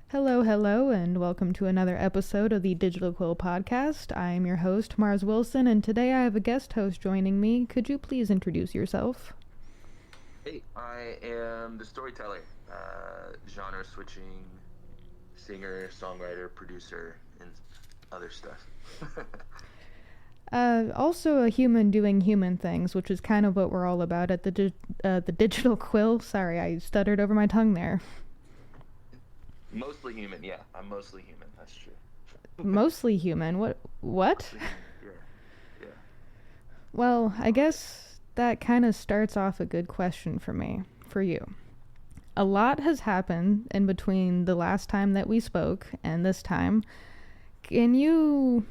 Hello, hello, and welcome to another episode of the Digital Quill Podcast. I am your host, Mars Wilson, and today I have a guest host joining me. Could you please introduce yourself? Hey, I am the Storyteller, genre-switching singer, songwriter, producer, and other stuff. Also a human doing human things, which is kind of what we're all about at the Digital Quill. Sorry, I stuttered over my tongue there. Mostly human, yeah. I'm mostly human, that's true. Mostly human? What? Mostly human, yeah. Well, I guess that kind of starts off a good question for you. A lot has happened in between the last time that we spoke and this time. Can you,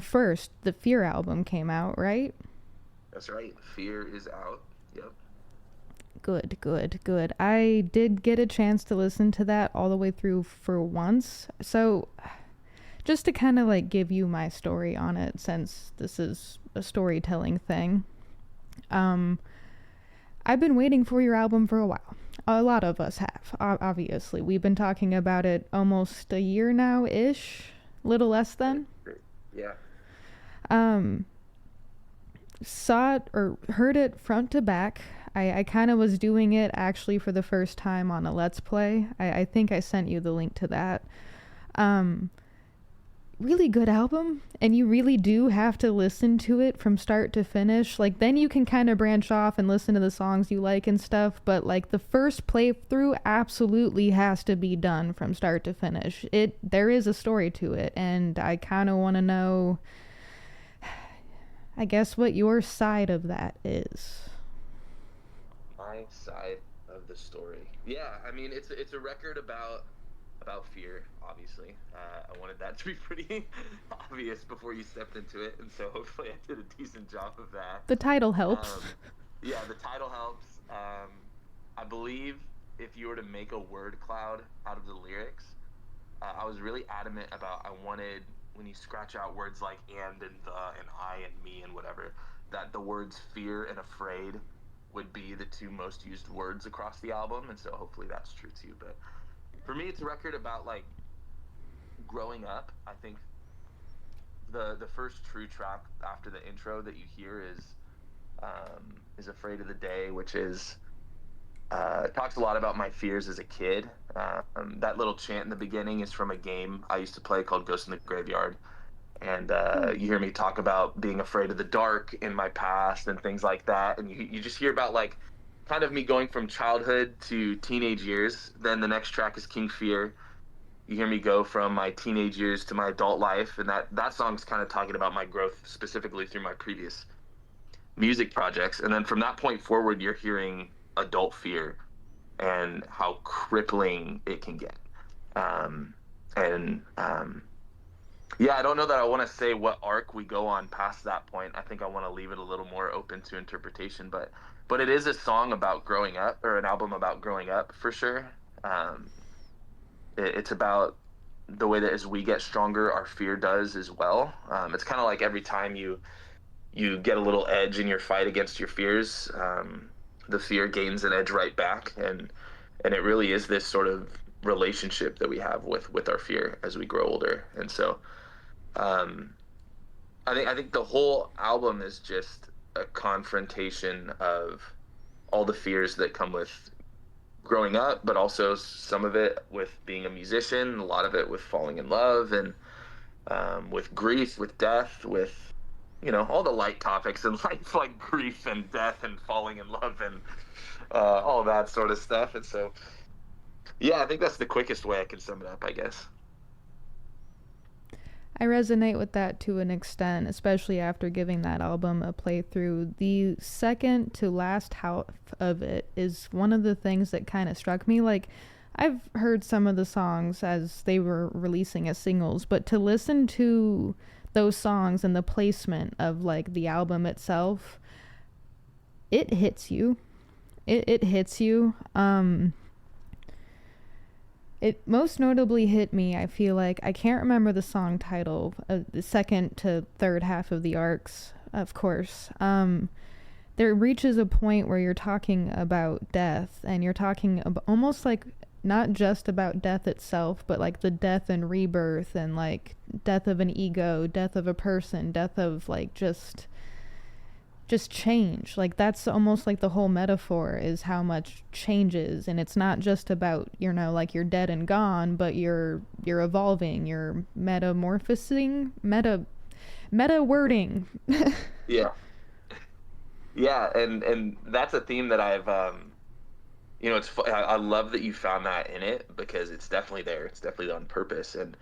first, the Fear album came out, right? That's right. Fear is out. Yep. Good. I did get a chance to listen to that all the way through for once. So, just to kind of like give you my story on it, since this is a storytelling thing. I've been waiting for your album for a while. A lot of us have, obviously. We've been talking about it almost a year now-ish, little less than. Yeah. Saw it or heard it front to back. I kind of was doing it actually for the first time on a Let's Play. I think I sent you the link to that. Really good album, and you really do have to listen to it from start to finish. Like, then you can kind of branch off and listen to the songs you like and stuff, but like the first playthrough absolutely has to be done from start to finish. There is a story to it, and I kind of want to know, I guess, what your side of that is. My side of the story. Yeah, I mean, it's a record about fear, obviously. I wanted that to be pretty obvious before you stepped into it, and so hopefully I did a decent job of that. The title helps. Yeah, the title helps. I believe if you were to make a word cloud out of the lyrics, I was really adamant about I wanted, when you scratch out words like and the and I and me and whatever, that the words fear and afraid would be the two most used words across the album, and so hopefully that's true too. But for me, it's a record about like growing up. I think the first true track after the intro that you hear is "Afraid of the Day," which is talks a lot about my fears as a kid. That little chant in the beginning is from a game I used to play called Ghost in the Graveyard, and you hear me talk about being afraid of the dark in my past and things like that, and you just hear about like kind of me going from childhood to teenage years. Then the next track is King Fear. You hear me go from my teenage years to my adult life, and that song's kind of talking about my growth specifically through my previous music projects. And then from that point forward, you're hearing adult fear and how crippling it can get. Yeah, I don't know that I want to say what arc we go on past that point. I think I want to leave it a little more open to interpretation, but it is a song about growing up, or an album about growing up for sure. It's about the way that as we get stronger, our fear does as well. It's kind of like every time you get a little edge in your fight against your fears, the fear gains an edge right back, and it really is this sort of relationship that we have with our fear as we grow older. And so I think the whole album is just a confrontation of all the fears that come with growing up, but also some of it with being a musician, a lot of it with falling in love, and with grief, with death, with all the light topics in life, like grief and death and falling in love and all that sort of stuff. And so yeah, I think that's the quickest way I can sum it up, I guess. I resonate with that to an extent, especially after giving that album a playthrough. The second to last half of it is one of the things that kind of struck me. Like, I've heard some of the songs as they were releasing as singles, but to listen to those songs and the placement of like the album itself, it hits you. It hits you. It most notably hit me, I feel like. I can't remember the song title, the second to third half of the arcs, of course. There reaches a point where you're talking about death, and you're talking about almost like not just about death itself, but like the death and rebirth, and like death of an ego, death of a person, death of like just change. Like that's almost like the whole metaphor is how much changes, and it's not just about, you know, like you're dead and gone, but you're evolving, you're metamorphosing, meta wording. Yeah. Yeah, and that's a theme that I've you know, I love that you found that in it, because it's definitely there. It's definitely on purpose. And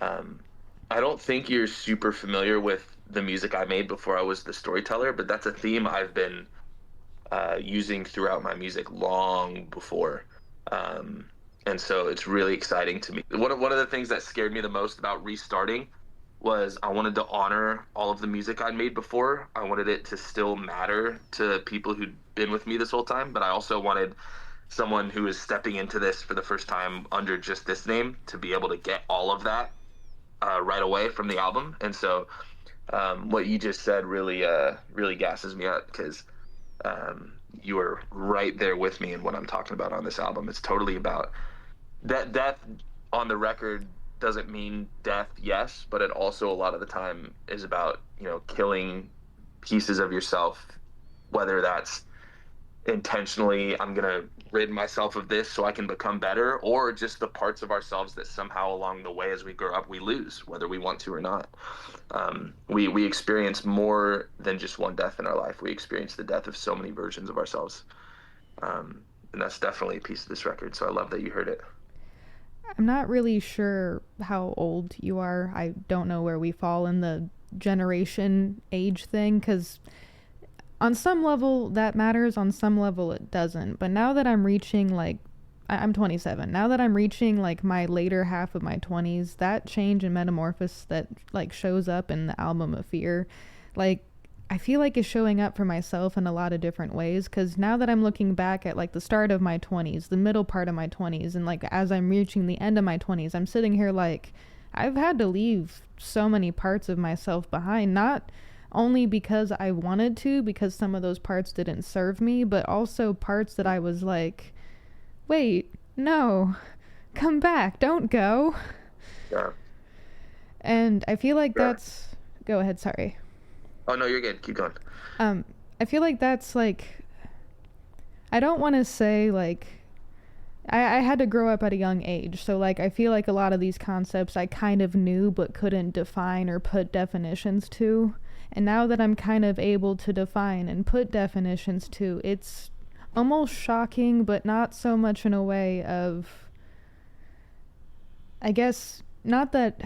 I don't think you're super familiar with the music I made before I was the storyteller, but that's a theme I've been using throughout my music long before. And so it's really exciting to me. One of the things that scared me the most about restarting was I wanted to honor all of the music I'd made before. I wanted it to still matter to people who'd been with me this whole time, but I also wanted someone who is stepping into this for the first time under just this name to be able to get all of that right away from the album. And so what you just said really gasses me up, because you were right there with me in what I'm talking about on this album. It's totally about that. Death on the record doesn't mean death, yes, but it also a lot of the time is about, you know, killing pieces of yourself, whether that's intentionally, I'm going to rid myself of this so I can become better, or just the parts of ourselves that somehow along the way as we grow up we lose, whether we want to or not. We experience more than just one death in our life. We experience the death of so many versions of ourselves. And that's definitely a piece of this record, so I love that you heard it. I'm not really sure how old you are. I don't know where we fall in the generation age thing, because on some level that matters, on some level it doesn't. But now that I'm reaching, like, I'm 27. Now that I'm reaching like my later half of my 20s, that change and metamorphosis that like shows up in the album of Fear, like I feel like is showing up for myself in a lot of different ways. Because now that I'm looking back at like the start of my 20s, the middle part of my 20s, and like as I'm reaching the end of my 20s, I'm sitting here like I've had to leave so many parts of myself behind, not only because I wanted to, because some of those parts didn't serve me, but also parts that I was like, wait, no, come back, don't go. Yeah. And I feel like that's, go ahead, sorry. Oh no, you're good, keep going. I feel like that's like, I don't want to say like, I had to grow up at a young age, so like I feel like a lot of these concepts I kind of knew but couldn't define or put definitions to. And now that I'm kind of able to define and put definitions to, it's almost shocking, but not so much in a way of, I guess, not that,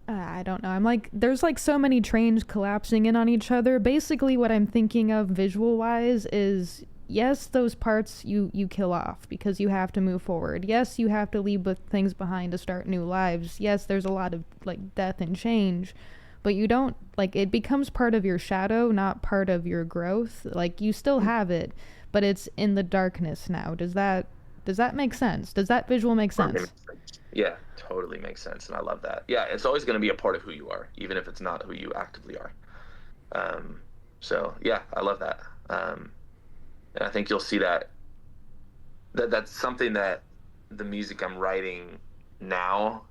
I don't know. I'm like, there's like so many trains collapsing in on each other. Basically what I'm thinking of visual-wise is, yes, those parts you kill off because you have to move forward. Yes, you have to leave things behind to start new lives. Yes, there's a lot of like death and change. But you don't, like, it becomes part of your shadow, not part of your growth. Like, you still have it, but it's in the darkness now. Does that make sense? Does that visual make sense? Yeah, totally makes sense, and I love that. Yeah, it's always going to be a part of who you are, even if it's not who you actively are. So, yeah, I love that. And I think you'll see that's something that the music I'm writing now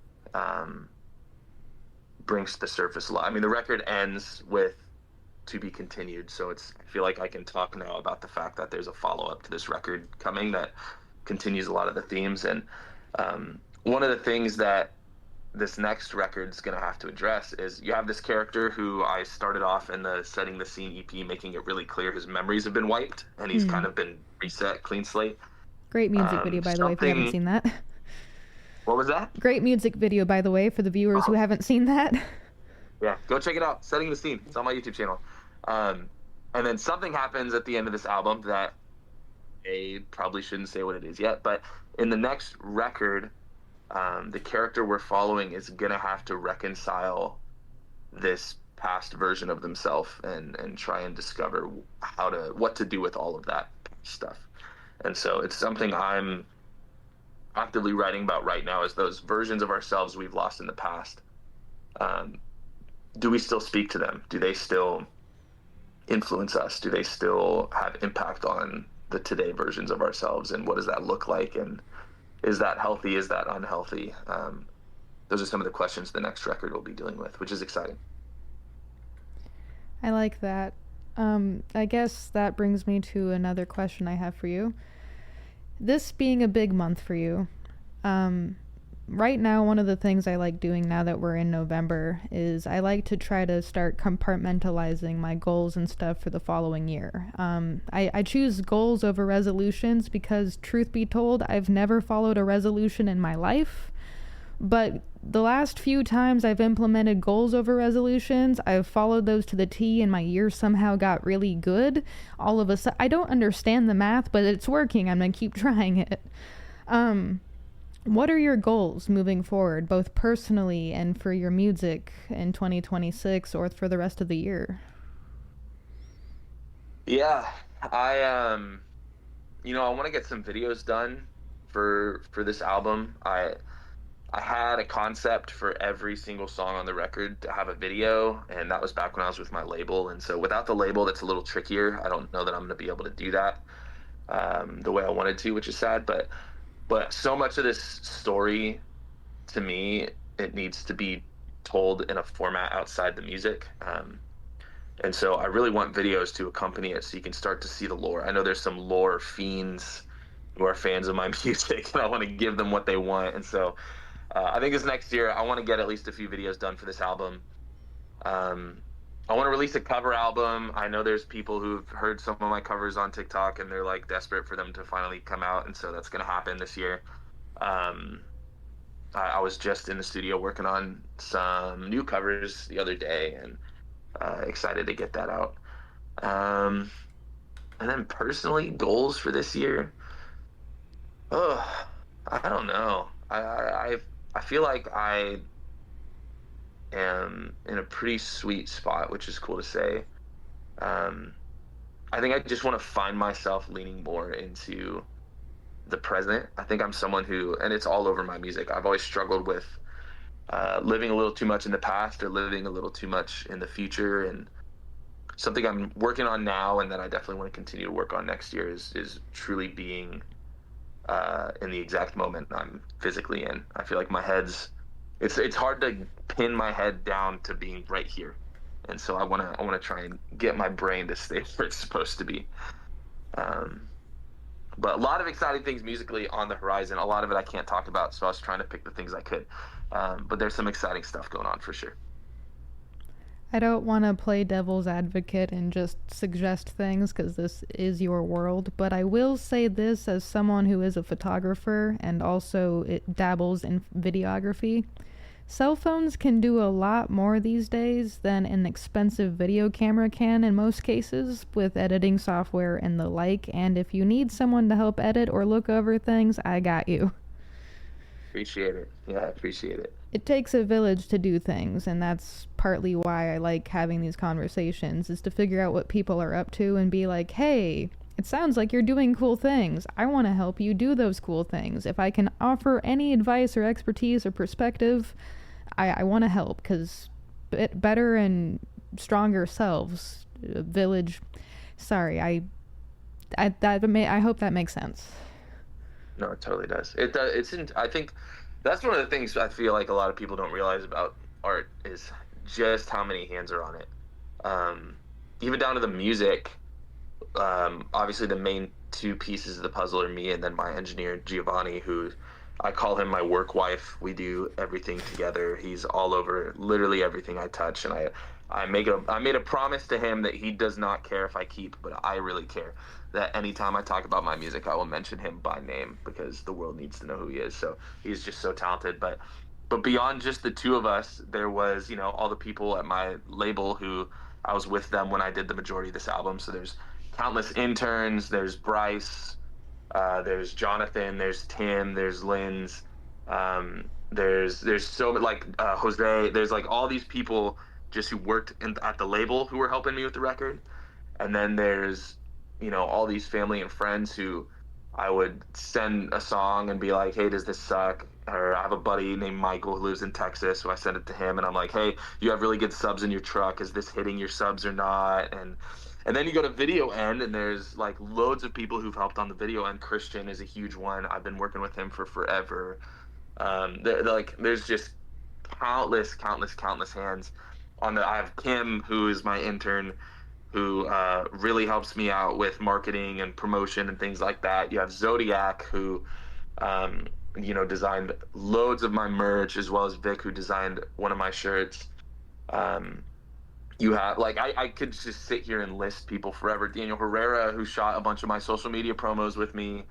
brings to the surface a lot. I mean, the record ends with "to be continued," so I feel like I can talk now about the fact that there's a follow-up to this record coming that continues a lot of the themes. And one of the things that this next record's going to have to address is you have this character who I started off in the Setting the Scene EP making it really clear his memories have been wiped and he's kind of been reset, clean slate. Great music video, by the way, if you haven't seen that. What was that? Great music video, by the way, for the viewers who haven't seen that. Yeah, go check it out. Setting the Scene. It's on my YouTube channel. And then something happens at the end of this album that I probably shouldn't say what it is yet, but in the next record, the character we're following is going to have to reconcile this past version of themselves and try and discover what to do with all of that stuff. And so it's something I'm actively writing about right now, is those versions of ourselves we've lost in the past. Do we still speak to them? Do they still influence us? Do they still have impact on the today versions of ourselves? And what does that look like? And Is that healthy? Is that unhealthy? Those are some of the questions the next record will be dealing with, which is exciting. I like that. I guess that brings me to another question I have for you. This being a big month for you, right now, one of the things I like doing now that we're in November is I like to try to start compartmentalizing my goals and stuff for the following year. I choose goals over resolutions because, truth be told, I've never followed a resolution in my life. But the last few times I've implemented goals over resolutions, I've followed those to the T and my year somehow got really good. All of a sudden, I don't understand the math, but it's working. I'm going to keep trying it. What are your goals moving forward, both personally and for your music in 2026 or for the rest of the year? Yeah, I I want to get some videos done for this album. I had a concept for every single song on the record to have a video, and that was back when I was with my label. And so without the label, that's a little trickier. I don't know that I'm going to be able to do that the way I wanted to, which is sad. But so much of this story, to me, it needs to be told in a format outside the music. And so I really want videos to accompany it so you can start to see the lore. I know there's some lore fiends who are fans of my music, and I want to give them what they want. And so I think this next year, I want to get at least a few videos done for this album. I want to release a cover album. I know there's people who've heard some of my covers on TikTok, and they're like desperate for them to finally come out, and so that's going to happen this year. I was just in the studio working on some new covers the other day, and excited to get that out. And then personally, goals for this year. I don't know. I feel like I am in a pretty sweet spot, which is cool to say. I think I just want to find myself leaning more into the present. I think I'm someone who, and it's all over my music, I've always struggled with living a little too much in the past or living a little too much in the future. And something I'm working on now and that I definitely want to continue to work on next year is truly being in the exact moment I'm physically in. I feel like my head's it's hard to pin my head down to being right here, and so I want to try and get my brain to stay where it's supposed to be. But a lot of exciting things musically on the horizon. A lot of it I can't talk about, so I was trying to pick the things I could. But there's some exciting stuff going on for sure. I don't want to play devil's advocate and just suggest things because this is your world, but I will say this as someone who is a photographer and also it dabbles in videography. Cell phones can do a lot more these days than an expensive video camera can in most cases with editing software and the like, and if you need someone to help edit or look over things, I got you. Appreciate it. Yeah, I appreciate it. It takes a village to do things, and that's partly why I like having these conversations, is to figure out what people are up to and be like, hey, it sounds like you're doing cool things. I want to help you do those cool things. If I can offer any advice or expertise or perspective, I want to help, because better and stronger selves, village, sorry, I hope that makes sense. No, it totally does. It does. I think that's one of the things I feel like a lot of people don't realize about art is just how many hands are on it. Even down to the music. Obviously, the main two pieces of the puzzle are me and then my engineer Giovanni, who I call him my work wife. We do everything together. He's all over literally everything I touch, and I made a promise to him that he does not care if I keep, but I really care. That anytime I talk about my music, I will mention him by name because the world needs to know who he is. So he's just so talented. But beyond just the two of us, there was, all the people at my label who I was with them when I did the majority of this album. So there's countless interns. There's Bryce. There's Jonathan. There's Tim. There's Lynn's. There's so like Jose. There's like all these people just who worked at the label who were helping me with the record. And then there's all these family and friends who I would send a song and be like, hey, does this suck? Or I have a buddy named Michael who lives in Texas, so I send it to him and I'm like, hey, you have really good subs in your truck. Is this hitting your subs or not? And And then you go to video end, and there's like loads of people who've helped on the video end. Christian is a huge one. I've been working with him for forever. There's just countless hands on the. I have Kim, who is my intern, who really helps me out with marketing and promotion and things like that. You have Zodiac, who designed loads of my merch, as well as Vic, who designed one of my shirts. You have, like, I could just sit here and list people forever. Daniel Herrera, who shot a bunch of my social media promos with me.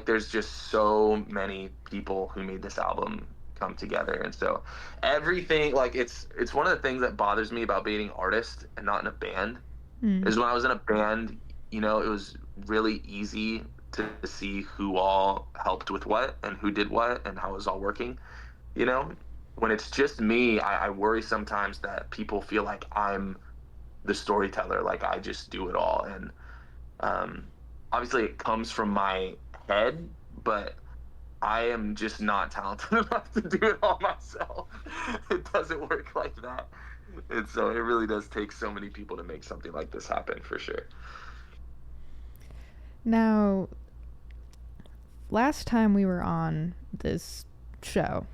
There's just so many people who made this album come together. And so everything, like, it's one of the things that bothers me about being an artist and not in a band, is when I was in a band, it was really easy to see who all helped with what and who did what and how it was all working. When it's just me, I worry sometimes that people feel like I'm the storyteller, like I just do it all. And obviously it comes from my head, but I am just not talented enough to do it all myself. It doesn't work like that. And so it really does take so many people to make something like this happen, for sure. Now, last time we were on this show,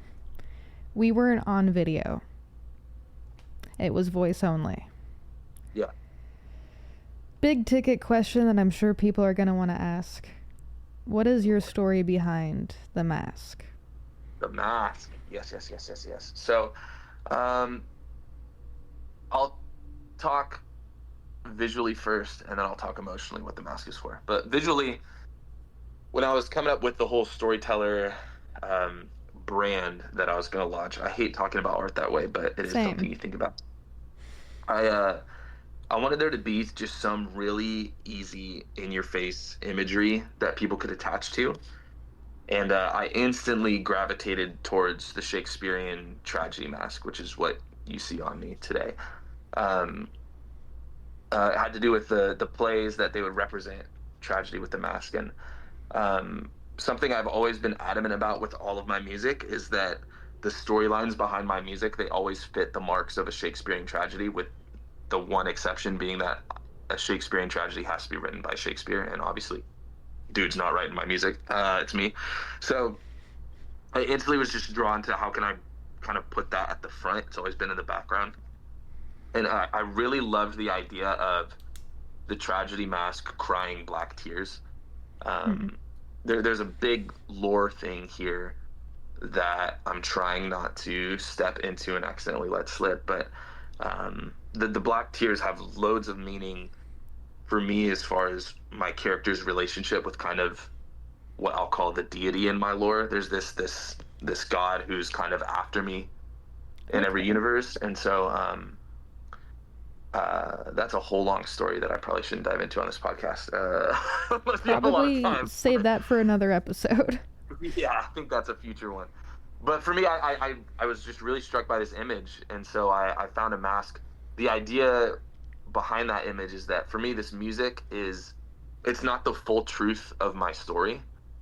we weren't on video. It was voice only. Yeah. Big ticket question that I'm sure people are going to want to ask. What is your story behind the mask? The mask. Yes. So, I'll talk visually first, and then I'll talk emotionally what the mask is for. But visually, when I was coming up with the whole Storyteller brand that I was going to launch, I hate talking about art that way, but it is something you think about. I wanted there to be just some really easy in-your-face imagery that people could attach to. And I instantly gravitated towards the Shakespearean tragedy mask, which is what you see on me today. It had to do with the plays that they would represent tragedy with the mask. And something I've always been adamant about with all of my music is that the storylines behind my music, they always fit the marks of a Shakespearean tragedy, with the one exception being that a Shakespearean tragedy has to be written by Shakespeare, and obviously dude's not writing my music, it's me. So I instantly was just drawn to how can I kind of put that at the front. It's always been in the background. And I really loved the idea of the tragedy mask crying black tears. There's a big lore thing here that I'm trying not to step into and accidentally let slip, but the black tears have loads of meaning for me as far as my character's relationship with kind of what I'll call the deity in my lore. There's this god who's kind of after me in every universe, and so that's a whole long story that I probably shouldn't dive into on this podcast. Probably save that for another episode. Yeah, I think that's a future one. But for me, I was just really struck by this image, and so I found a mask. The idea behind that image is that for me, this music it's not the full truth of my story.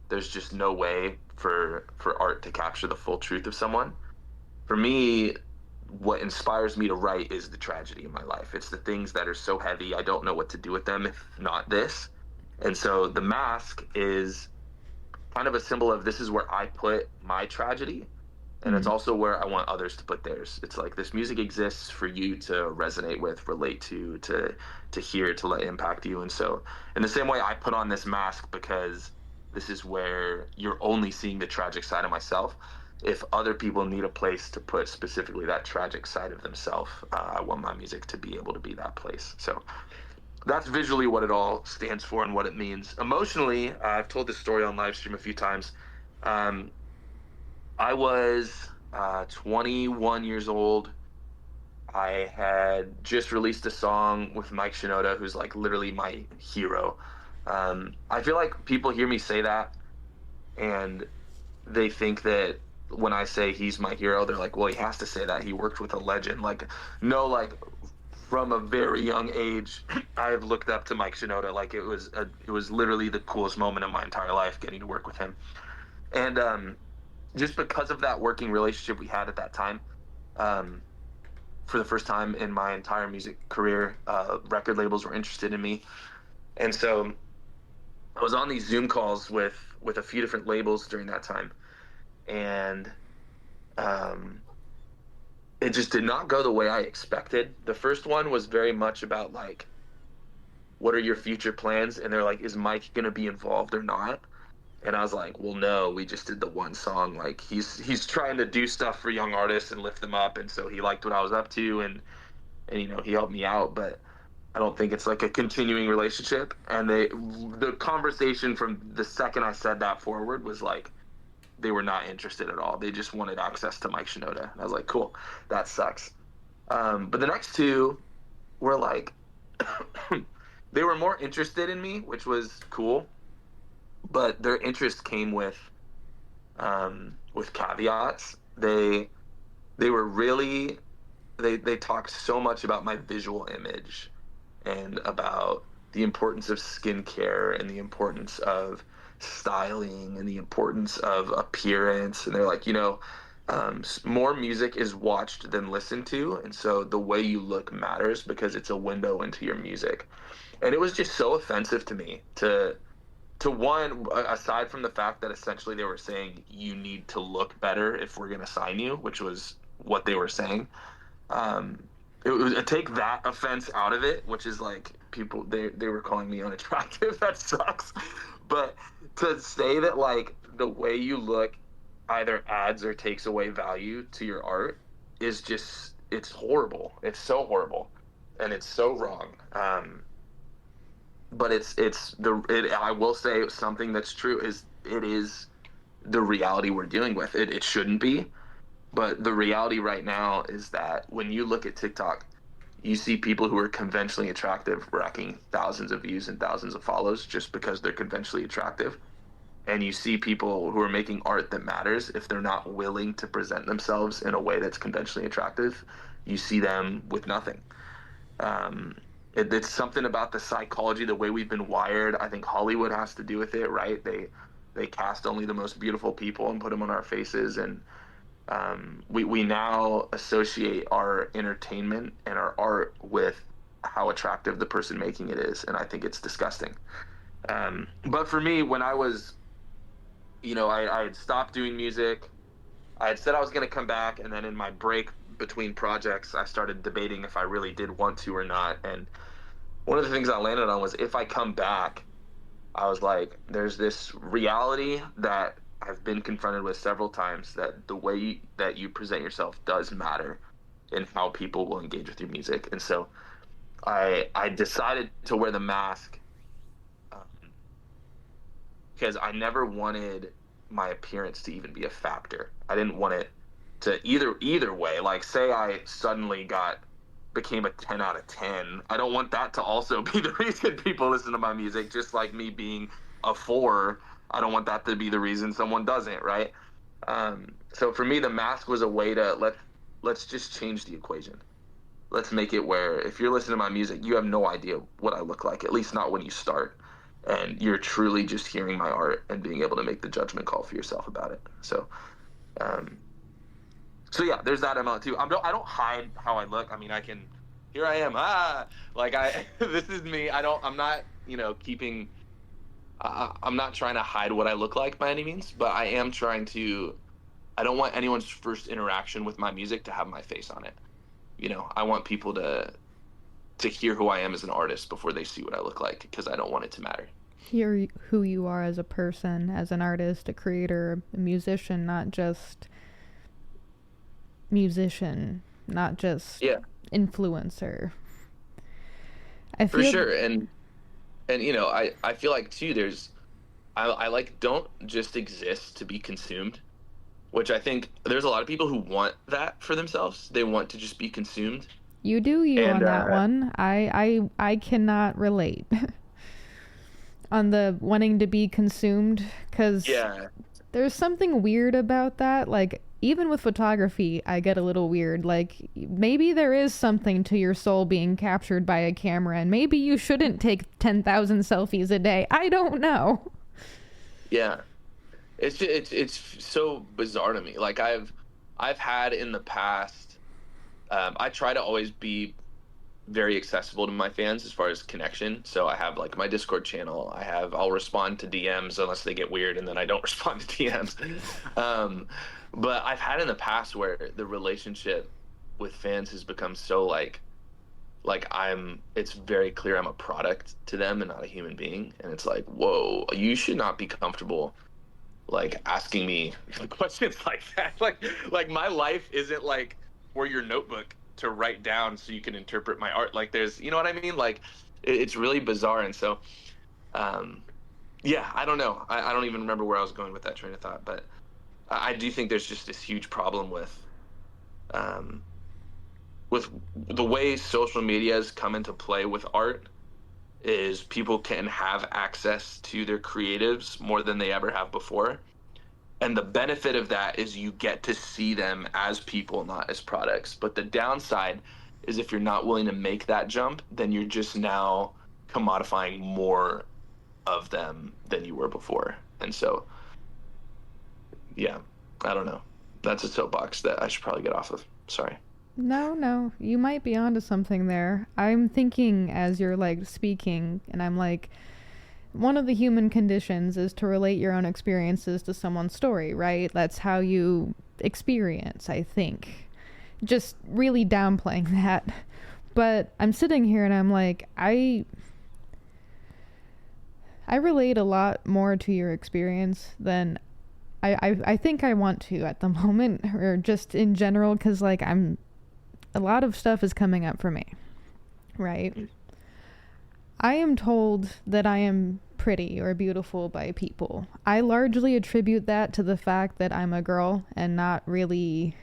There's just no way for art to capture the full truth of someone. For me, what inspires me to write is the tragedy in my life. It's the things that are so heavy, I don't know what to do with them if not this. And so the mask is kind of a symbol of this is where I put my tragedy, and it's also where I want others to put theirs. It's like this music exists for you to resonate with, relate to hear, to let impact you. And so in the same way, I put on this mask because this is where you're only seeing the tragic side of myself. If other people need a place to put specifically that tragic side of themselves, I want my music to be able to be that place. So that's visually what it all stands for and what it means. Emotionally, I've told this story on live stream a few times. I was 21 years old. I had just released a song with Mike Shinoda, who's like literally my hero. I feel like people hear me say that and they think that when I say he's my hero, they're like, well, he has to say that. He worked with a legend. Like, no, like from a very young age, I have looked up to Mike Shinoda. Like it was literally the coolest moment of my entire life getting to work with him. And just because of that working relationship we had at that time, for the first time in my entire music career, record labels were interested in me. And so I was on these Zoom calls with a few different labels during that time. And it just did not go the way I expected. The first one was very much about like, what are your future plans? And they're like, is Mike going to be involved or not? And I was like, well, no, we just did the one song. Like he's trying to do stuff for young artists and lift them up. And so he liked what I was up to, and you know, he helped me out, but I don't think it's like a continuing relationship. And the conversation from the second I said that forward was like, they were not interested at all. They just wanted access to Mike Shinoda. And I was like, cool, that sucks. But the next two were like, they were more interested in me, which was cool. But their interest came with caveats. They were really, they talked so much about my visual image and about the importance of skincare and the importance of styling and the importance of appearance. And they're like, you know, more music is watched than listened to, and so the way you look matters because it's a window into your music. And it was just so offensive to me to one, aside from the fact that essentially they were saying you need to look better if we're going to sign you, which was what they were saying. It was take that offense out of it, which is like people, they were calling me unattractive. That sucks. But to say that like the way you look either adds or takes away value to your art is just, it's horrible. It's so horrible and it's so wrong. But I will say something that's true is it is the reality we're dealing with. It shouldn't be, but the reality right now is that when you look at TikTok, you see people who are conventionally attractive racking thousands of views and thousands of follows just because they're conventionally attractive. And you see people who are making art that matters. If they're not willing to present themselves in a way that's conventionally attractive, you see them with nothing. It's something about the psychology, the way we've been wired. I think Hollywood has to do with it, right? They cast only the most beautiful people and put them on our faces, and we now associate our entertainment and our art with how attractive the person making it is, and I think it's disgusting. But for me, when I was, you know, I had stopped doing music. I had said I was going to come back, and then in my break between projects, I started debating if I really did want to or not. And one of the things I landed on was, if I come back, I was like, there's this reality that I've been confronted with several times, that the way that you present yourself does matter in how people will engage with your music. And so I decided to wear the mask because I never wanted my appearance to even be a factor. I didn't want it to either way. Like, say I suddenly became a 10 out of 10. I don't want that to also be the reason people listen to my music, just like me being a 4. I don't want that to be the reason someone doesn't, right? So for me, the mask was a way to let's just change the equation. Let's make it where if you're listening to my music, you have no idea what I look like, at least not when you start. And you're truly just hearing my art and being able to make the judgment call for yourself about it. So, so yeah, there's that amount too. I don't hide how I look. I mean, here I am. This is me. I'm not, you know, I'm not trying to hide what I look like by any means, but I am trying to, I don't want anyone's first interaction with my music to have my face on it. You know, I want people to hear who I am as an artist before they see what I look like, because I don't want it to matter. Hear who you are as a person, as an artist, a creator, a musician, not just influencer. For sure. And you know, I feel like too, I like, don't just exist to be consumed, which I think there's a lot of people who want that for themselves. They want to just be consumed. You do you on that one. I cannot relate on the wanting to be consumed, because there's something weird about that. Like, even with photography, I get a little weird. Like, maybe there is something to your soul being captured by a camera, and maybe you shouldn't take 10,000 selfies a day. I don't know. Yeah, it's so bizarre to me. Like, I've had in the past I try to always be very accessible to my fans as far as connection. So I have like my Discord channel. I'll respond to DMs unless they get weird, and then I don't respond to DMs. But I've had in the past where the relationship with fans has become so like it's very clear I'm a product to them and not a human being. And it's like, whoa, you should not be comfortable like asking me questions like that. Like my life isn't like for your notebook to write down so you can interpret my art. Like there's, you know what I mean? Like it's really bizarre. And so, yeah, I don't know. I don't even remember where I was going with that train of thought, but I do think there's just this huge problem with the way social media has come into play with art is people can have access to their creatives more than they ever have before. And the benefit of that is you get to see them as people, not as products. But the downside is if you're not willing to make that jump, then you're just now commodifying more of them than you were before. And so, yeah, I don't know. That's a soapbox that I should probably get off of. Sorry. No, you might be onto something there. I'm thinking as you're like speaking, and I'm like, one of the human conditions is to relate your own experiences to someone's story, right? That's how you experience, I think. Just really downplaying that. But I'm sitting here and I'm like, I relate a lot more to your experience than I think I want to at the moment, or just in general, because like a lot of stuff is coming up for me, right? I am told that I am pretty or beautiful by people. I largely attribute that to the fact that I'm a girl and not really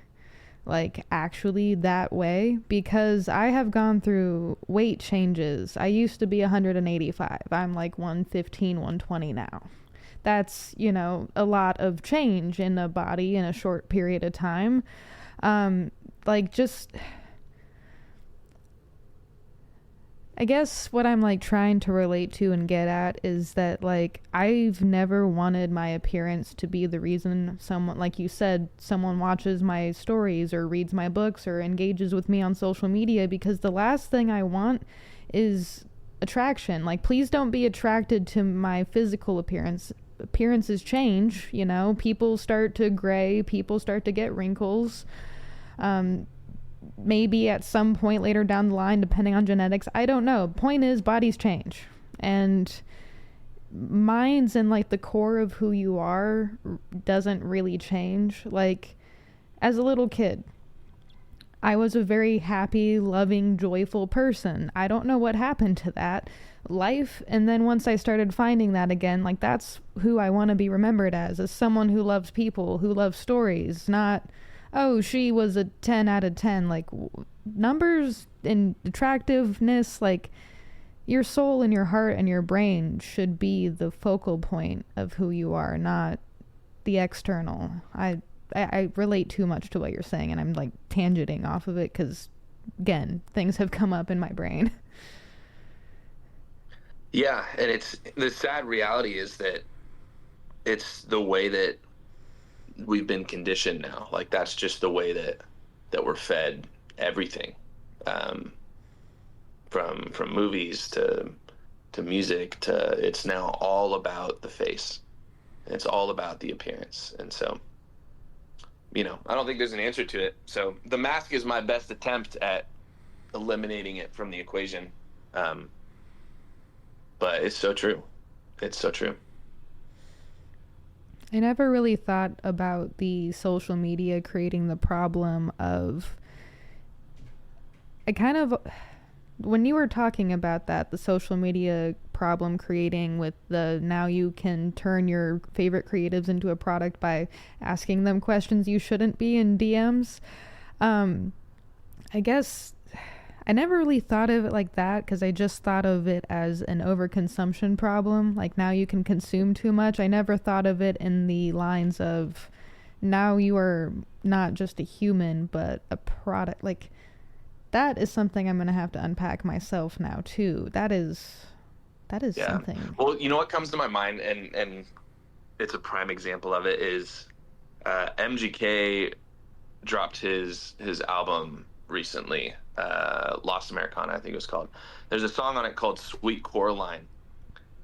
like actually that way, because I have gone through weight changes. I used to be 185. I'm like 115, 120 now. That's, you know, a lot of change in a body in a short period of time. Like just, I guess what I'm like trying to relate to and get at is that like I've never wanted my appearance to be the reason someone, like you said, someone watches my stories or reads my books or engages with me on social media, because the last thing I want is attraction. Like, please don't be attracted to my physical appearance. Appearances change, you know, people start to gray, people start to get wrinkles. Maybe at some point later down the line, depending on genetics, I don't know. Point is, bodies change, and minds and like the core of who you are doesn't really change. Like, as a little kid, I was a very happy, loving, joyful person. I don't know what happened to that life. And then once I started finding that again, like that's who I want to be remembered as someone who loves people, who loves stories, not, oh, she was a 10 out of 10. Like, numbers and attractiveness, like, your soul and your heart and your brain should be the focal point of who you are, not the external. I relate too much to what you're saying, and I'm, like, tangenting off of it because, again, things have come up in my brain. Yeah, and it's the sad reality is that it's the way that we've been conditioned now. Like that's just the way that we're fed everything, from movies to music to, it's now all about the face. It's all about the appearance. And so, you know, I don't think there's an answer to it. So the mask is my best attempt at eliminating it from the equation. But it's so true. It's so true. I never really thought about the social media creating the problem of, when you were talking about that, the social media problem creating with the, now you can turn your favorite creatives into a product by asking them questions you shouldn't be in DMs. I guess I never really thought of it like that, because I just thought of it as an overconsumption problem. Like, now you can consume too much. I never thought of it in the lines of, now you are not just a human, but a product. Like, that is something I'm going to have to unpack myself now, too. That is something. Well, you know what comes to my mind, and it's a prime example of it, is MGK dropped his album recently, Lost Americana, I think it was called. There's a song on it called Sweet Coraline.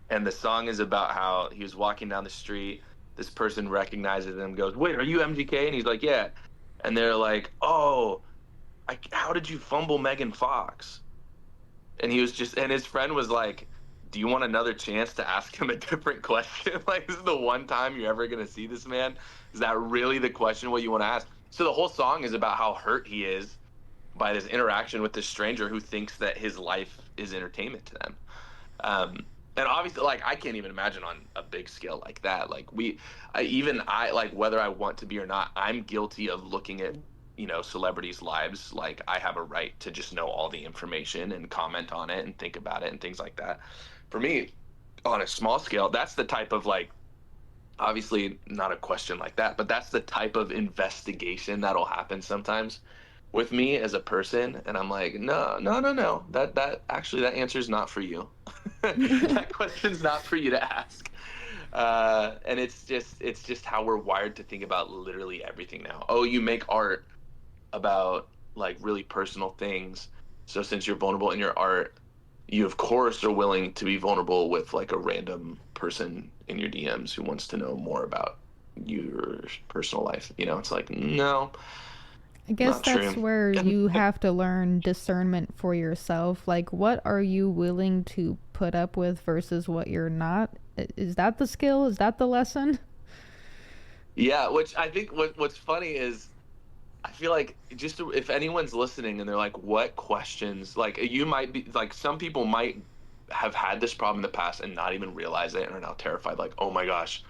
And the song is about how he was walking down the street. This person recognizes him, goes, "Wait, are you MGK?" And he's like, "Yeah." And they're like, "Oh, how did you fumble Megan Fox?" And and his friend was like, "Do you want another chance to ask him a different question? Like, this is the one time you're ever going to see this man. Is that really the question what you want to ask?" So the whole song is about how hurt he is by this interaction with this stranger who thinks that his life is entertainment to them. And obviously, like, I can't even imagine on a big scale like that. Like, I like, whether I want to be or not, I'm guilty of looking at, celebrities' lives. Like, I have a right to just know all the information and comment on it and think about it and things like that. For me, on a small scale, that's the type of, like, obviously not a question like that, but that's the type of investigation that'll happen sometimes with me as a person. And I'm like, no, that actually, that answer is not for you. That question's not for you to ask. And it's just how we're wired to think about literally everything now. Oh, you make art about, like, really personal things, so since you're vulnerable in your art, you of course are willing to be vulnerable with, like, a random person in your DMs who wants to know more about your personal life. It's like, no, I guess not that's true. where you have to learn discernment for yourself. Like, what are you willing to put up with versus what you're not? Is that the skill? Is that the lesson? Yeah, which I think what's funny is, I feel like, just if anyone's listening and they're like, what questions, like, you might be like, some people might have had this problem in the past and not even realize it and are now terrified, like, oh my gosh,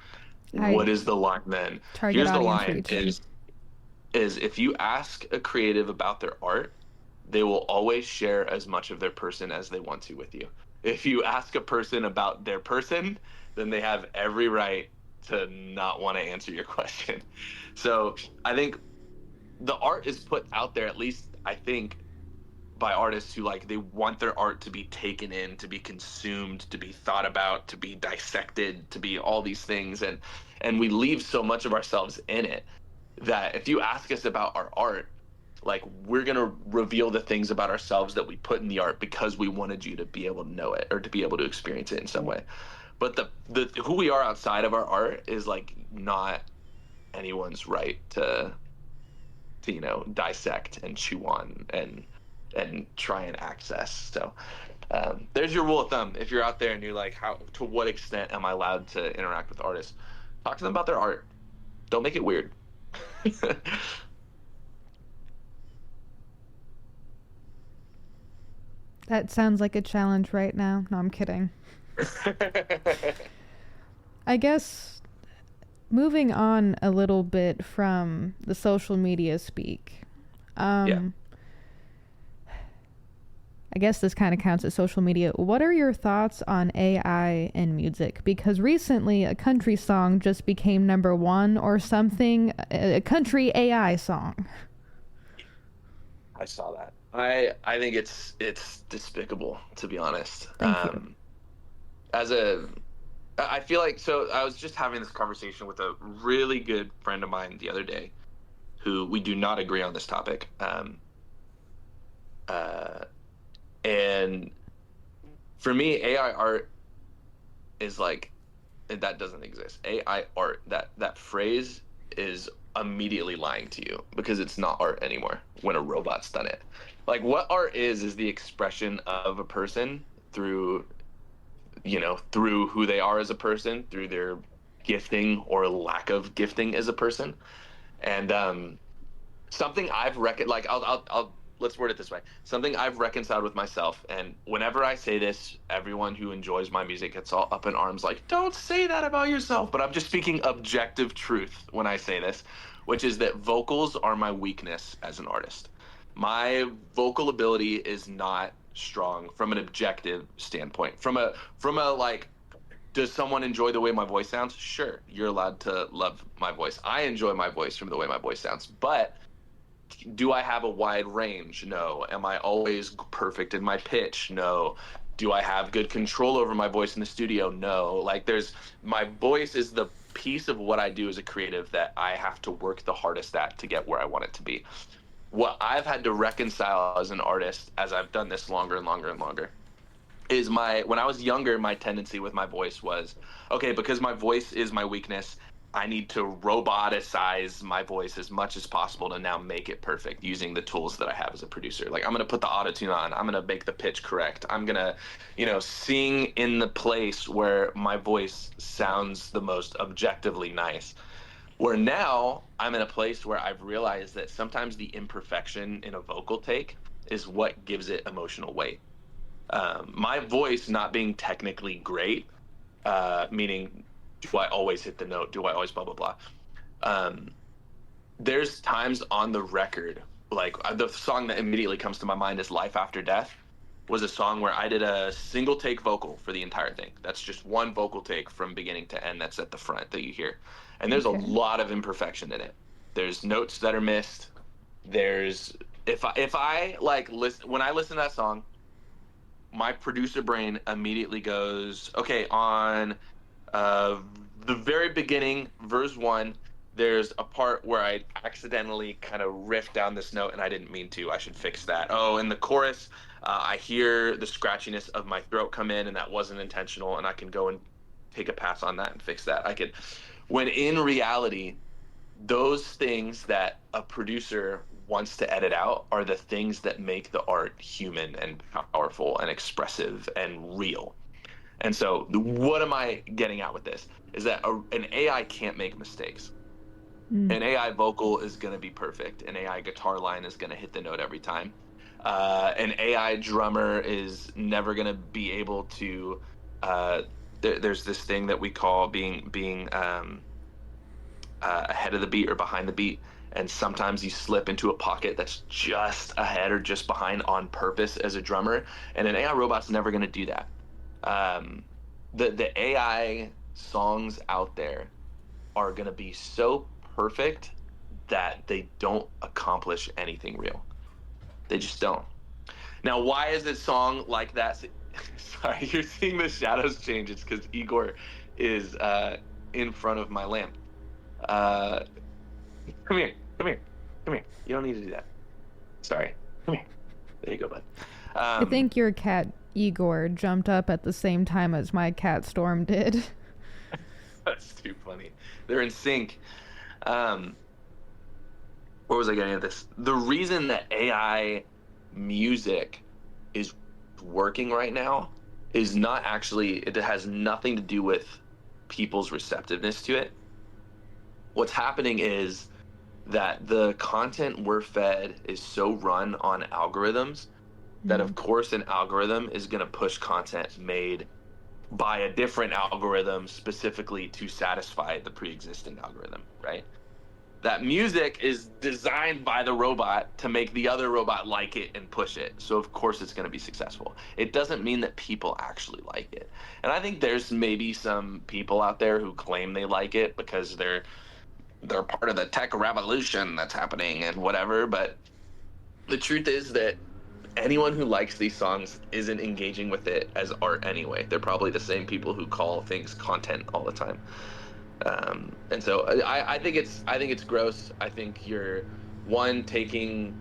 what is the line then? Target Here's the audience line reach. is if you ask a creative about their art, they will always share as much of their person as they want to with you. If you ask a person about their person, then they have every right to not want to answer your question. So I think the art is put out there, at least I think, by artists who, like, they want their art to be taken in, to be consumed, to be thought about, to be dissected, to be all these things, and we leave so much of ourselves in it that if you ask us about our art, like, we're going to reveal the things about ourselves that we put in the art because we wanted you to be able to know it or to be able to experience it in some way. But the who we are outside of our art is, like, not anyone's right to dissect and chew on and try and access. So there's your rule of thumb. If you're out there and you're like, to what extent am I allowed to interact with artists? Talk to them about their art. Don't make it weird. That sounds like a challenge right now. No, I'm kidding. I guess moving on a little bit from the social media speak. Yeah. I guess this kind of counts as social media. What are your thoughts on AI in music? Because recently a country song just became #1 or something, a country AI song. I saw that. I think it's despicable, to be honest. Thank you. I feel like, so I was just having this conversation with a really good friend of mine the other day, who we do not agree on this topic. And for me, AI art is like, that doesn't exist. AI art, that phrase is immediately lying to you, because it's not art anymore when a robot's done it. Like, what art is the expression of a person through who they are as a person, through their gifting or lack of gifting as a person. And something I've let's word it this way. Something I've reconciled with myself, and whenever I say this, everyone who enjoys my music gets all up in arms, like, don't say that about yourself. But I'm just speaking objective truth when I say this, which is that vocals are my weakness as an artist. My vocal ability is not strong from an objective standpoint. From a like, does someone enjoy the way my voice sounds? Sure, you're allowed to love my voice. I enjoy my voice from the way my voice sounds. But do I have a wide range? No. Am I always perfect in my pitch? No. Do I have good control over my voice in the studio? No. Like, my voice is the piece of what I do as a creative that I have to work the hardest at to get where I want it to be. what I've had to reconcile as an artist, as I've done this longer and longer and longer, is when I was younger, my tendency with my voice was, okay, because my voice is my weakness, I need to roboticize my voice as much as possible to now make it perfect using the tools that I have as a producer. Like, I'm going to put the auto-tune on. I'm going to make the pitch correct. I'm going to, sing in the place where my voice sounds the most objectively nice. Where now I'm in a place where I've realized that sometimes the imperfection in a vocal take is what gives it emotional weight. My voice not being technically great, meaning, do I always hit the note? Do I always blah, blah, blah? There's times on the record, like the song that immediately comes to my mind is Life After Death, was a song where I did a single take vocal for the entire thing. That's just one vocal take from beginning to end that's at the front that you hear. And there's a lot of imperfection in it. There's notes that are missed. There's, if I like listen, when I listen to that song, my producer brain immediately goes, okay, on the very beginning, verse 1, there's a part where I accidentally kind of riffed down this note and I didn't mean to. I should fix that. Oh, in the chorus, I hear the scratchiness of my throat come in and that wasn't intentional, and I can go and take a pass on that and fix that. When in reality, those things that a producer wants to edit out are the things that make the art human and powerful and expressive and real. And so what am I getting at with this? Is that an AI can't make mistakes. An AI vocal is going to be perfect. An AI guitar line is going to hit the note every time. An AI drummer is never going to be able to... there's this thing that we call being ahead of the beat or behind the beat. And sometimes you slip into a pocket that's just ahead or just behind on purpose as a drummer. And an AI robot's never going to do that. The AI songs out there are going to be so perfect that they don't accomplish anything real. They just don't. Now, why is a song like that? Sorry, you're seeing the shadows change. It's because Igor is in front of my lamp. Come here. You don't need to do that. Sorry. Come here. There you go, bud. I think your cat, Igor, jumped up at the same time as my cat, Storm, did. That's too funny. They're in sync. Where was I getting at this? The reason that AI music is working right now is not actually, it has nothing to do with people's receptiveness to it. What's happening is that the content we're fed is so run on algorithms that of course an algorithm is going to push content made by a different algorithm specifically to satisfy the pre-existing algorithm, right? That music is designed by the robot to make the other robot like it and push it. So of course it's going to be successful. It doesn't mean that people actually like it. And I think there's maybe some people out there who claim they like it because they're part of the tech revolution that's happening and whatever. But the truth is that anyone who likes these songs isn't engaging with it as art anyway. They're probably the same people who call things content all the time. And so I think it's gross. I think you're taking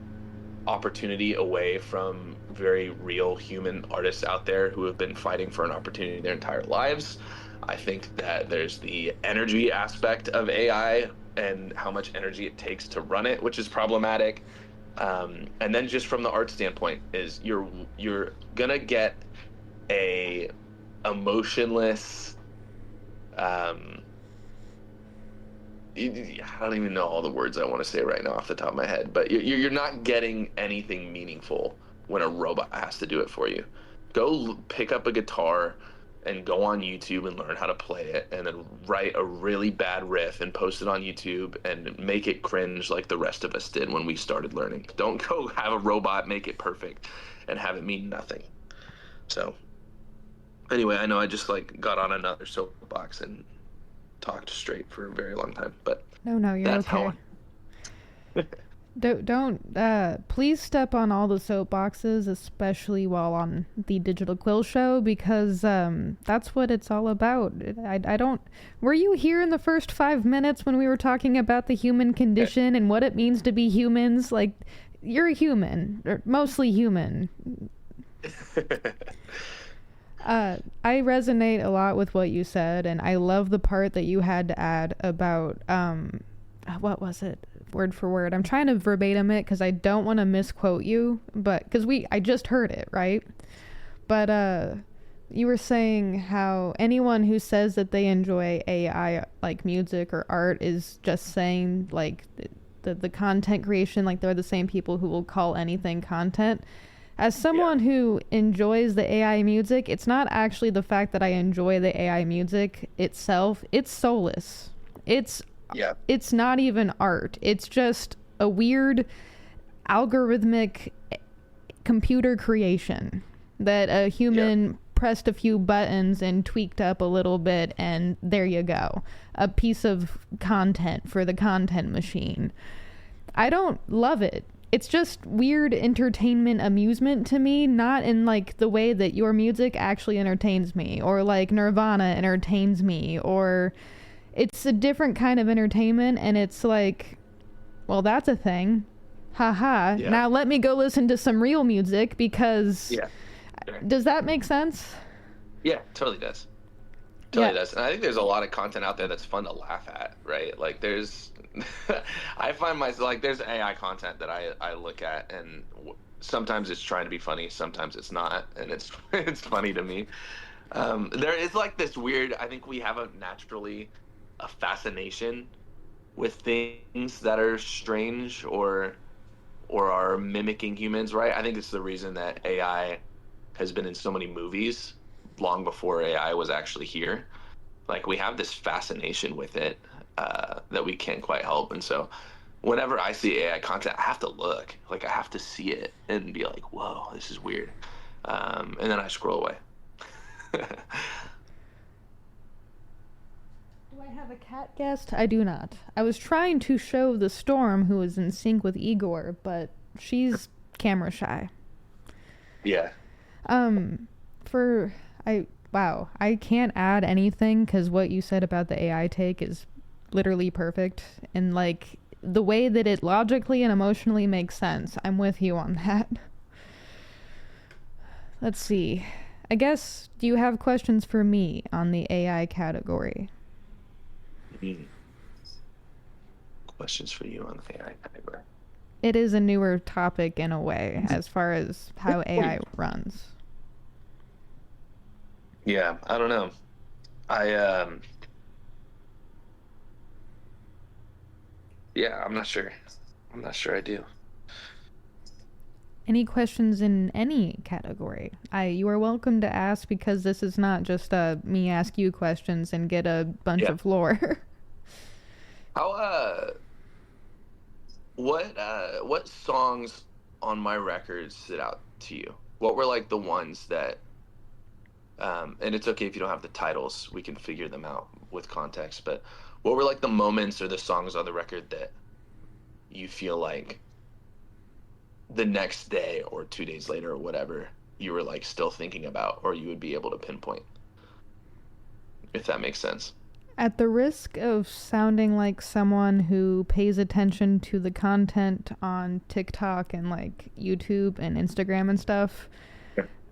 opportunity away from very real human artists out there who have been fighting for an opportunity their entire lives. I think that there's the energy aspect of AI and how much energy it takes to run it, which is problematic. And then just from the art standpoint is you're gonna get a emotionless, I don't even know all the words I want to say right now off the top of my head, but you're not getting anything meaningful when a robot has to do it for you. Go pick up a guitar and go on YouTube and learn how to play it, and then write a really bad riff and post it on YouTube and make it cringe like the rest of us did when we started learning. Don't go have a robot make it perfect and have it mean nothing. So anyway, I know I just got on another soapbox and talked straight for a very long time, but no, you're okay. Don't please step on all the soapboxes, especially while on the Digital Quill show, because that's what it's all about. I don't. Were you here in the first 5 minutes when we were talking about the human condition and what it means to be humans? you're a human, or mostly human. I resonate a lot with what you said, and I love the part that you had to add about, what was it? Word for word. I'm trying to verbatim it because I don't want to misquote you, but because I just heard it, right? But, you were saying how anyone who says that they enjoy AI, like music or art, is just saying, like, the content creation, like they're the same people who will call anything content. As someone who enjoys the AI music, it's not actually the fact that I enjoy the AI music itself. It's soulless. It's not even art. It's just a weird algorithmic computer creation that a human pressed a few buttons and tweaked up a little bit, and there you go. A piece of content for the content machine. I don't love it. It's just weird entertainment amusement to me, not in like the way that your music actually entertains me, or like Nirvana entertains me, or it's a different kind of entertainment, and it's like, well, that's a thing. Haha. Yeah. Now let me go listen to some real music because... Yeah. Sure. Does that make sense? Yeah, totally does. Totally does. And I think there's a lot of content out there that's fun to laugh at, right? Like there's... I find myself like there's AI content that I look at, and sometimes it's trying to be funny, sometimes it's not, and it's funny to me. There is like this weird, I think we have a fascination with things that are strange or are mimicking humans, right? I think it's the reason that AI has been in so many movies long before AI was actually here. Like we have this fascination with it that we can't quite help. And so whenever I see AI content, I have to look. Like I have to see it and be like, whoa, this is weird. And then I scroll away. Do I have a cat guest? I do not. I was trying to show the Storm, who is in sync with Igor, but she's camera shy. Yeah. I can't add anything because what you said about the AI take is literally perfect, and like the way that it logically and emotionally makes sense. I'm with you on that. Let's see. I guess, do you have questions for me on the AI category? Questions for you on the AI category. It is a newer topic in a way as far as how AI runs. Yeah, I don't know. I'm not sure. I'm not sure I do. Any questions in any category? You are welcome to ask, because this is not just me ask you questions and get a bunch of lore. How what songs on my records stood out to you? What were like the ones that and it's okay if you don't have the titles, we can figure them out with context, but what were like the moments or the songs on the record that you feel like the next day or 2 days later or whatever you were like still thinking about, or you would be able to pinpoint, if that makes sense? At the risk of sounding like someone who pays attention to the content on TikTok and like YouTube and Instagram and stuff,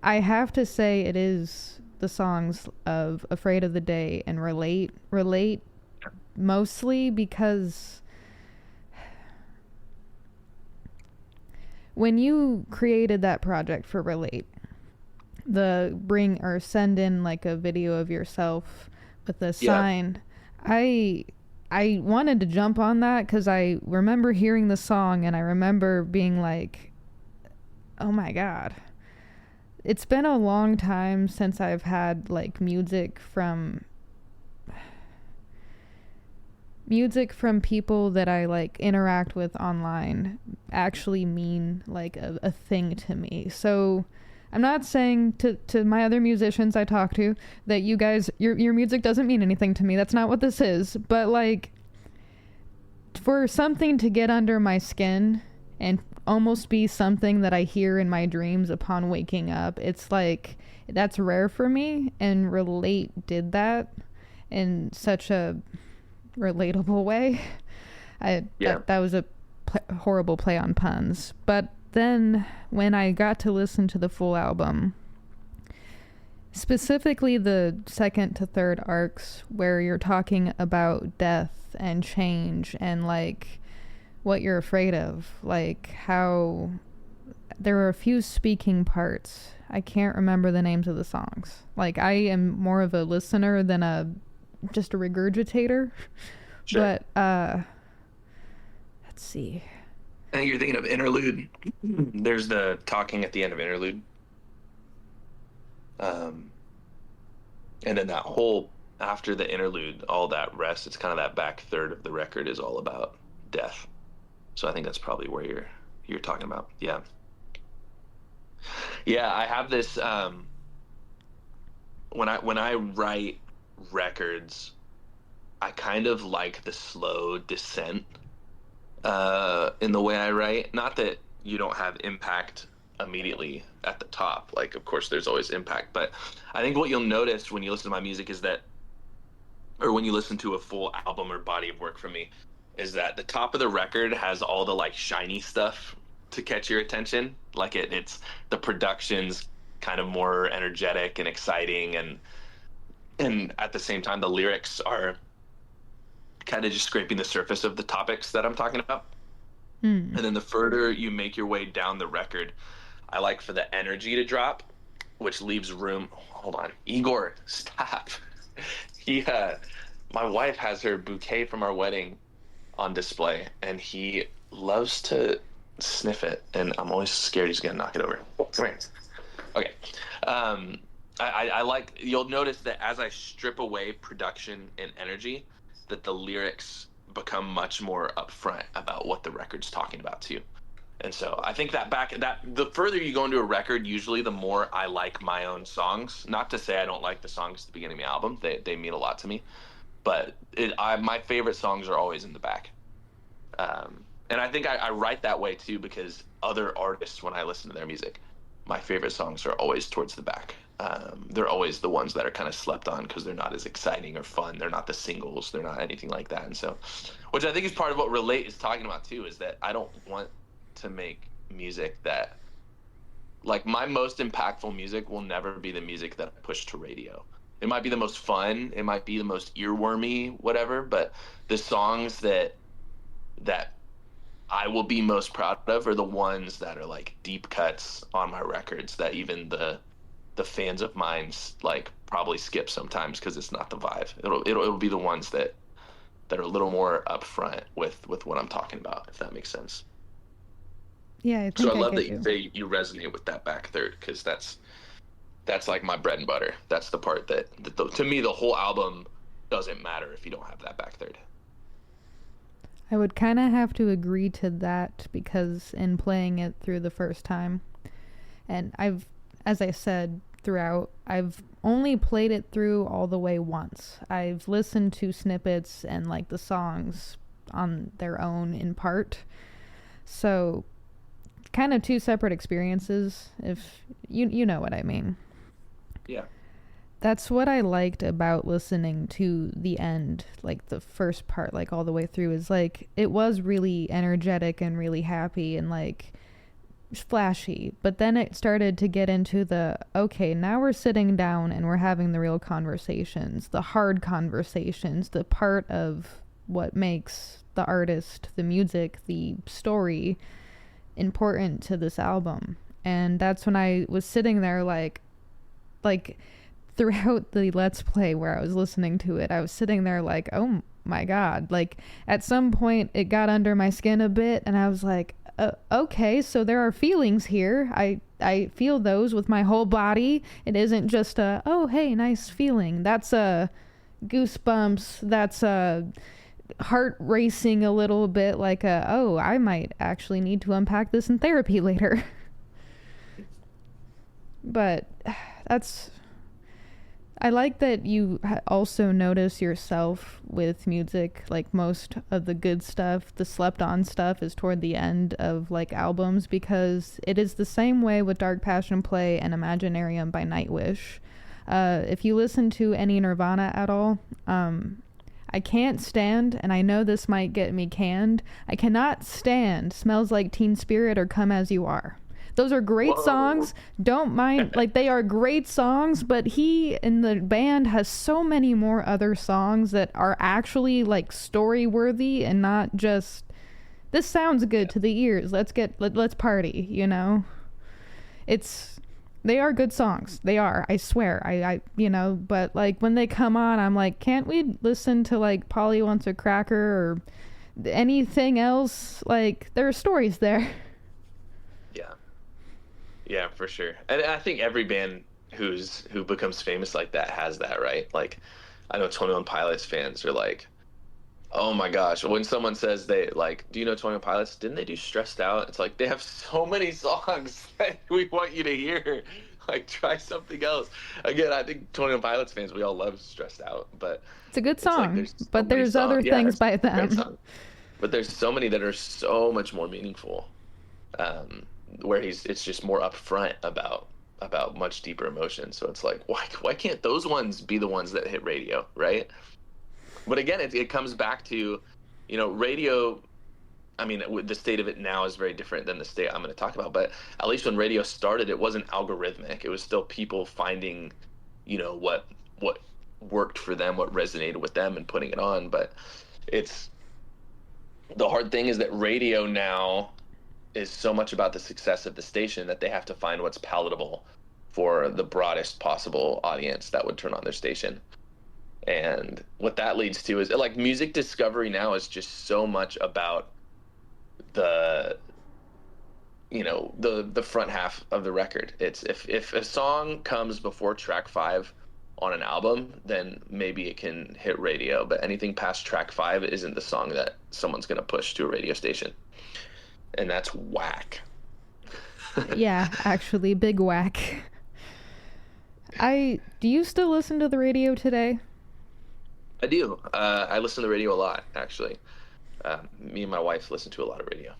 I have to say it is the songs of Afraid of the Day and Relate mostly, because when you created that project for Relate, send in like a video of yourself with a sign, I wanted to jump on that because I remember hearing the song and I remember being like, oh my God. It's been a long time since I've had like music from people that I like interact with online actually mean like a thing to me. So I'm not saying to my other musicians I talk to that you guys, your music doesn't mean anything to me. That's not what this is. But like, for something to get under my skin and almost be something that I hear in my dreams upon waking up, it's like, that's rare for me, and Relate did that in such a relatable way. That was a horrible play on puns. But then when I got to listen to the full album, specifically the second to third arcs where you're talking about death and change and like what you're afraid of, like how there were a few speaking parts. I can't remember the names of the songs. Like, I am more of a listener than just a regurgitator. Sure. But let's see. I think you're thinking of Interlude. There's the talking at the end of Interlude. And then that whole, after the interlude, all that rest, it's kind of that back third of the record is all about death. So I think that's probably where you're talking about. Yeah. Yeah, I have this, when I write records, I kind of like the slow descent in the way I write. Not that you don't have impact immediately at the top. Like, of course, there's always impact. But I think what you'll notice when you listen to my music is that, or when you listen to a full album or body of work from me, is that the top of the record has all the like shiny stuff to catch your attention. Like it's the production's kind of more energetic and exciting, and at the same time the lyrics are kind of just scraping the surface of the topics that I'm talking about. And then the further you make your way down the record, I like for the energy to drop, which leaves room. Hold on, Igor, stop. My wife has her bouquet from our wedding on display, and he loves to sniff it, and I'm always scared he's gonna knock it over. Come here. Okay. I like, you'll notice that as I strip away production and energy, that the lyrics become much more upfront about what the record's talking about too. And so I think that the further you go into a record, usually the more I like my own songs. Not to say I don't like the songs at the beginning of the album. They mean a lot to me. But my favorite songs are always in the back. And I think I write that way too, because other artists, when I listen to their music, my favorite songs are always towards the back. They're always the ones that are kind of slept on because they're not as exciting or fun. They're not the singles. They're not anything like that. And so, which I think is part of what Relate is talking about too, is that I don't want to make music that, like, my most impactful music will never be the music that I push to radio. It might be the most fun, it might be the most earwormy, whatever, but the songs that I will be most proud of are the ones that are like deep cuts on my records that even the fans of mine's like probably skip sometimes because it's not the vibe. It'll be the ones that are a little more upfront with what I'm talking about, if that makes sense. Yeah, I think so I love that you. you say you resonate with that back third, because that's like my bread and butter. That's the part that to me the whole album doesn't matter if you don't have that back third. I would kind of have to agree to that, because in playing it through the first time, and as I said throughout, I've only played it through all the way once. I've listened to snippets and like the songs on their own in part. So kind of two separate experiences, if you know what I mean. Yeah. That's what I liked about listening to the end, like the first part, like all the way through, is like it was really energetic and really happy and like flashy. But then it started to get into okay, now we're sitting down and we're having the real conversations, the hard conversations, the part of what makes the artist, the music, the story important to this album. And that's when I was sitting there like throughout the Let's Play where I was listening to it, I was sitting there like, oh my God. Like at some point it got under my skin a bit and I was like, okay, so there are feelings here. I feel those with my whole body. It isn't just oh, hey, nice feeling. That's a goosebumps. That's a heart racing a little bit, like oh, I might actually need to unpack this in therapy later. But I like that you also notice yourself with music. Like most of the good stuff, the slept on stuff, is toward the end of like albums, because it is the same way with Dark Passion Play and Imaginarium by Nightwish. If you listen to any Nirvana at all, I can't stand, and I know this might get me canned, I cannot stand Smells Like Teen Spirit or Come As You Are. Those are great songs. Don't mind, like, they are great songs, but he in the band has so many more other songs that are actually, like, story worthy and not just, this sounds good to the ears. Let's party, you know? They are good songs. They are, I swear. I you know, but like when they come on, I'm like, can't we listen to like Polly Wants a Cracker or anything else? Like, there are stories there. Yeah, for sure. And I think every band who becomes famous like that has that, right? Like, I know 21 Pilots fans are like, oh my gosh, when someone says they like, do you know 21 Pilots? Didn't they do Stressed Out? It's like, they have so many songs that we want you to hear. Like, try something else. Again, I think 21 Pilots fans, we all love Stressed Out, but it's a good song, like, but there's other things by them. But there's so many that are so much more meaningful. Where it's just more upfront about much deeper emotion. So it's like, why can't those ones be the ones that hit radio, right? But again, it comes back to, you know, radio. I mean, the state of it now is very different than the state I'm going to talk about. But at least when radio started, it wasn't algorithmic. It was still people finding, you know, what worked for them, what resonated with them, and putting it on. But the hard thing is that radio now is so much about the success of the station that they have to find what's palatable for the broadest possible audience that would turn on their station. And what that leads to is, like, music discovery now is just so much about the front half of the record. It's if a song comes before track 5 on an album, then maybe it can hit radio, but anything past track 5 isn't the song that someone's going to push to a radio station. And that's whack. Yeah, actually, big whack. Do you still listen to the radio today? I do. I listen to the radio a lot, actually. Me and my wife listen to a lot of radio.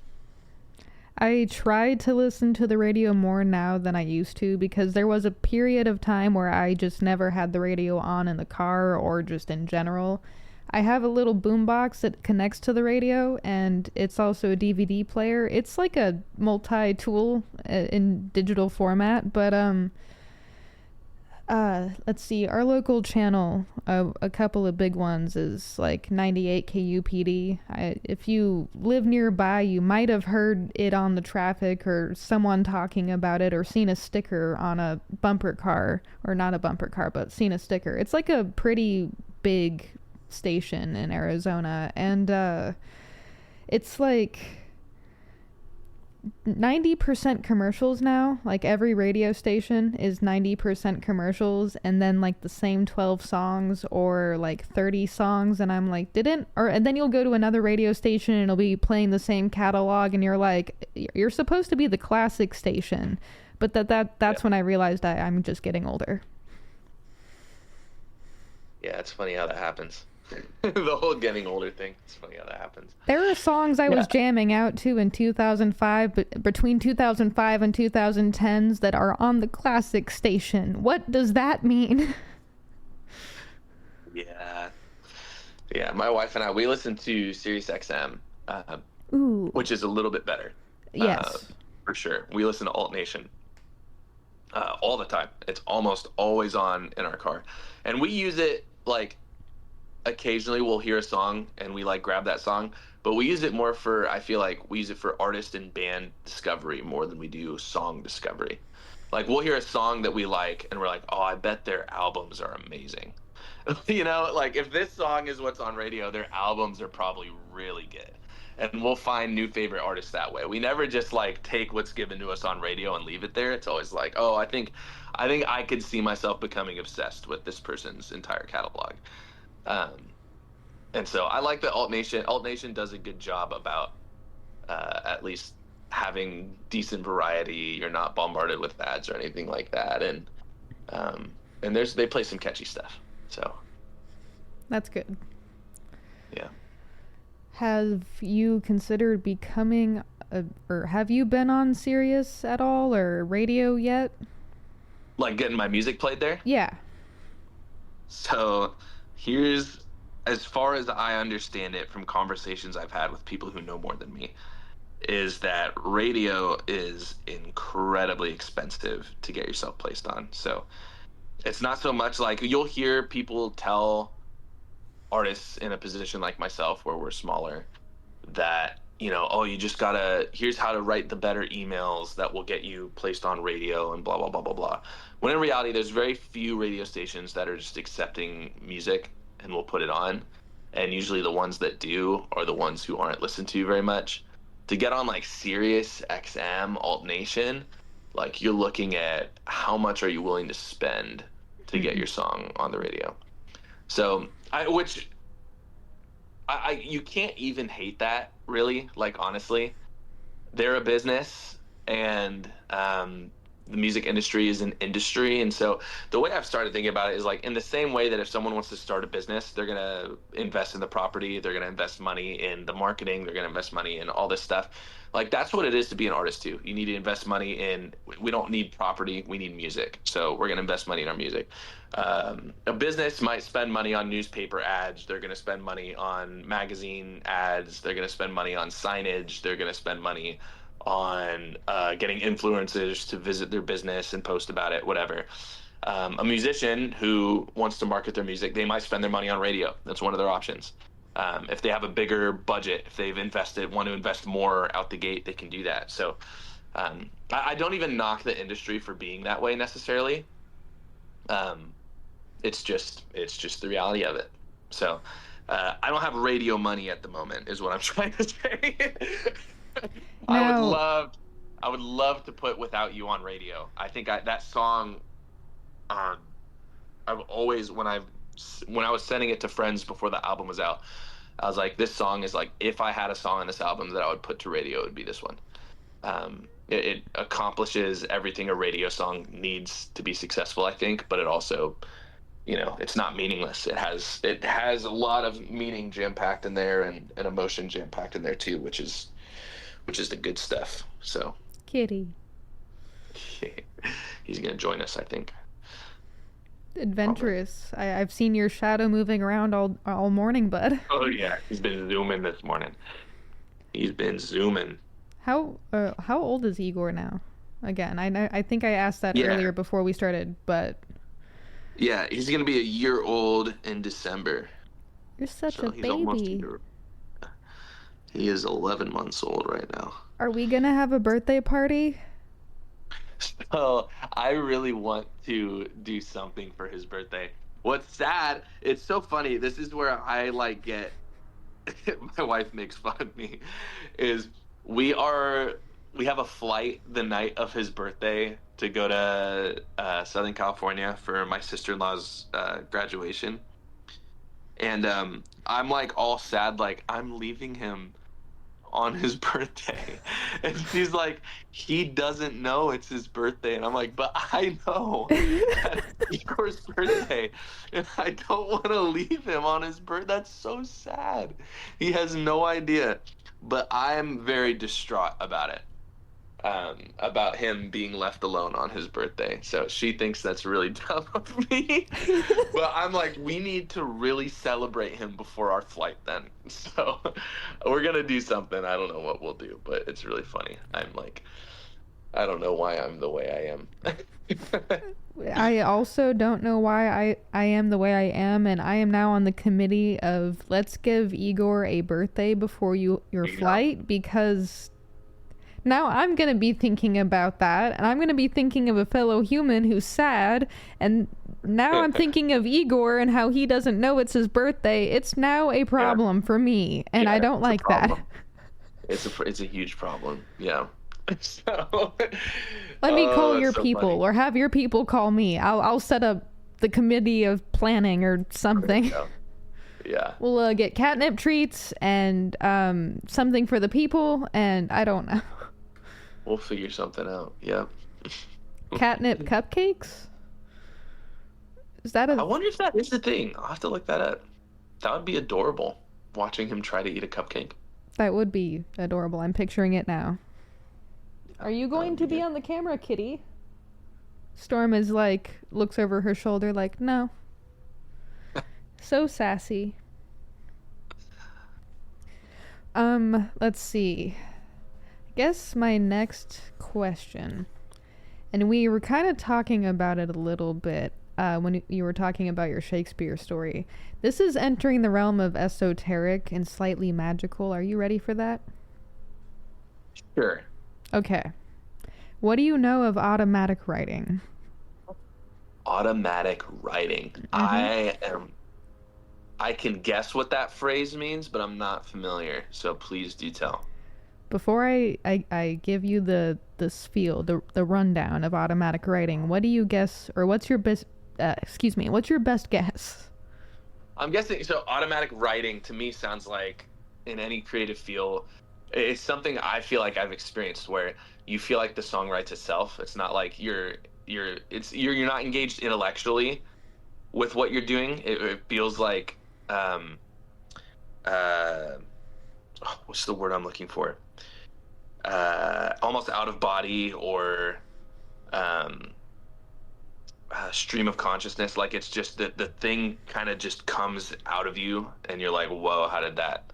I try to listen to the radio more now than I used to, because there was a period of time where I just never had the radio on in the car or just in general. I have a little boombox that connects to the radio, and it's also a DVD player. It's like a multi-tool in digital format, but let's see, our local channel, a couple of big ones is like 98 KUPD. If you live nearby, you might have heard it on the traffic or someone talking about it or seen a sticker on a bumper car, or not a bumper car, but seen a sticker. It's like a pretty big station in Arizona, and it's like 90% commercials now. Like, every radio station is 90% commercials, and then like the same 12 songs or like 30 songs, and I'm like, and then you'll go to another radio station and it'll be playing the same catalog, and you're like, you're supposed to be the classic station. But that's when I realized I'm just getting older. Yeah, it's funny how that happens. The whole getting older thing. It's funny how that happens. There are songs I was jamming out to in 2005, but between 2005 and 2010s, that are on the classic station. What does that mean? Yeah. My wife and I, we listen to Sirius XM, which is a little bit better. Yes, for sure. We listen to Alt Nation all the time. It's almost always on in our car, and we use it like. Occasionally we'll hear a song and we like grab that song, but we use it more for, I feel like we use it for artist and band discovery more than we do song discovery. Like, we'll hear a song that we like and we're like, oh, I bet their albums are amazing. You know, like, if this song is what's on radio, their albums are probably really good. And we'll find new favorite artists that way. We never just like take what's given to us on radio and leave it there. It's always like, oh, I think I could see myself becoming obsessed with this person's entire catalog. And so I like that Alt Nation does a good job about at least having decent variety. You're not bombarded with ads or anything like that, and they play some catchy stuff. So that's good. Yeah. Have you considered becoming or have you been on Sirius at all, or radio yet? Like getting my music played there? Yeah. So here's as far as I understand it from conversations I've had with people who know more than me, is that radio is incredibly expensive to get yourself placed on. So it's not so much like you'll hear people tell artists in a position like myself where we're smaller that, you know, oh, you just gotta, here's how to write the better emails that will get you placed on radio and blah, blah, blah, blah, blah. When in reality, there's very few radio stations that are just accepting music and will put it on. And usually the ones that do are the ones who aren't listened to very much. To get on like Sirius XM, Alt Nation, like you're looking at how much are you willing to spend to get your song on the radio. So you can't even hate that, really. Like, honestly, they're a business, and the music industry is an industry. And so the way I've started thinking about it is like in the same way that if someone wants to start a business, they're going to invest in the property, they're going to invest money in the marketing, they're going to invest money in all this stuff. Like, that's what it is to be an artist too. You need to invest money in, we don't need property, we need music. So we're going to invest money in our music. A business might spend money on newspaper ads. They're going to spend money on magazine ads. They're going to spend money on signage. They're going to spend money on getting influencers to visit their business and post about it, whatever. A musician who wants to market their music, they might spend their money on radio. That's one of their options. If they have a bigger budget, if they've want to invest more out the gate, they can do that. So I don't even knock the industry for being that way necessarily. It's just the reality of it. So I don't have radio money at the moment, is what I'm trying to say. Now, I would love to put Without You on radio. I think that song, I've always, when I was sending it to friends before the album was out, I was like, this song is like, if I had a song on this album that I would put to radio, it would be this one. It accomplishes everything a radio song needs to be successful, I think, but it also, you know, it's not meaningless. It has a lot of meaning jam-packed in there and emotion jam-packed in there too, which is the good stuff. So Kitty. He's gonna join us, I think. Adventurous. I've seen your shadow moving around all morning, bud. Oh yeah, he's been zooming this morning. He's been zooming. How old is Igor now? Again, I think I asked that earlier before we started, but yeah, he's gonna be a year old in December. You're such a He's almost a baby. year. He is 11 months old right now. Are we gonna have a birthday party? So I really want to do something for his birthday. What's sad, it's so funny, this is where I like get my wife makes fun of me, is we have a flight the night of his birthday to go to Southern California for my sister-in-law's graduation. And I'm like all sad, like I'm leaving him on his birthday. And she's like, he doesn't know it's his birthday. And I'm like, but I know that's Igor's birthday. And I don't want to leave him on his birthday. That's so sad. He has no idea. But I'm very distraught about it. About him being left alone on his birthday. So she thinks that's really dumb of me. But I'm like, we need to really celebrate him before our flight then. So we're going to do something. I don't know what we'll do, but it's really funny. I'm like, I don't know why I'm the way I am. I also don't know why I am the way I am, and I am now on the committee of let's give Igor a birthday before your flight, because now I'm going to be thinking about that, and I'm going to be thinking of a fellow human who's sad, and now I'm thinking of Igor and how he doesn't know it's his birthday. It's now a problem for me, and I don't like that. It's a huge problem, yeah. So, let me call your so people, funny. or have your people call me. I'll set up the committee of planning or something. Yeah. We'll get catnip treats and something for the people, and I don't know. We'll figure something out. Yeah. Catnip cupcakes? Is that I wonder if that is the thing. I'll have to look that up. That would be adorable, watching him try to eat a cupcake. That would be adorable. I'm picturing it now. Are you going to be on the camera, kitty? Storm is like, looks over her shoulder like, no. So sassy. Let's see. I guess my next question, and we were kind of talking about it a little bit when you were talking about your Shakespeare story. This is entering the realm of esoteric and slightly magical. Are you ready for that? Sure. Okay. What do you know of automatic writing? Automatic writing. Mm-hmm. I can guess what that phrase means, but I'm not familiar. So please do tell. Before I give you the spiel, the rundown of automatic writing, what do you guess, or what's your best guess? I'm guessing, so automatic writing to me sounds like in any creative field, it's something I feel like I've experienced where you feel like the song writes itself. It's not like you're not engaged intellectually with what you're doing. It feels like what's the word I'm looking for? Almost out of body or stream of consciousness. Like it's just the thing kind of just comes out of you and you're like, whoa, how did that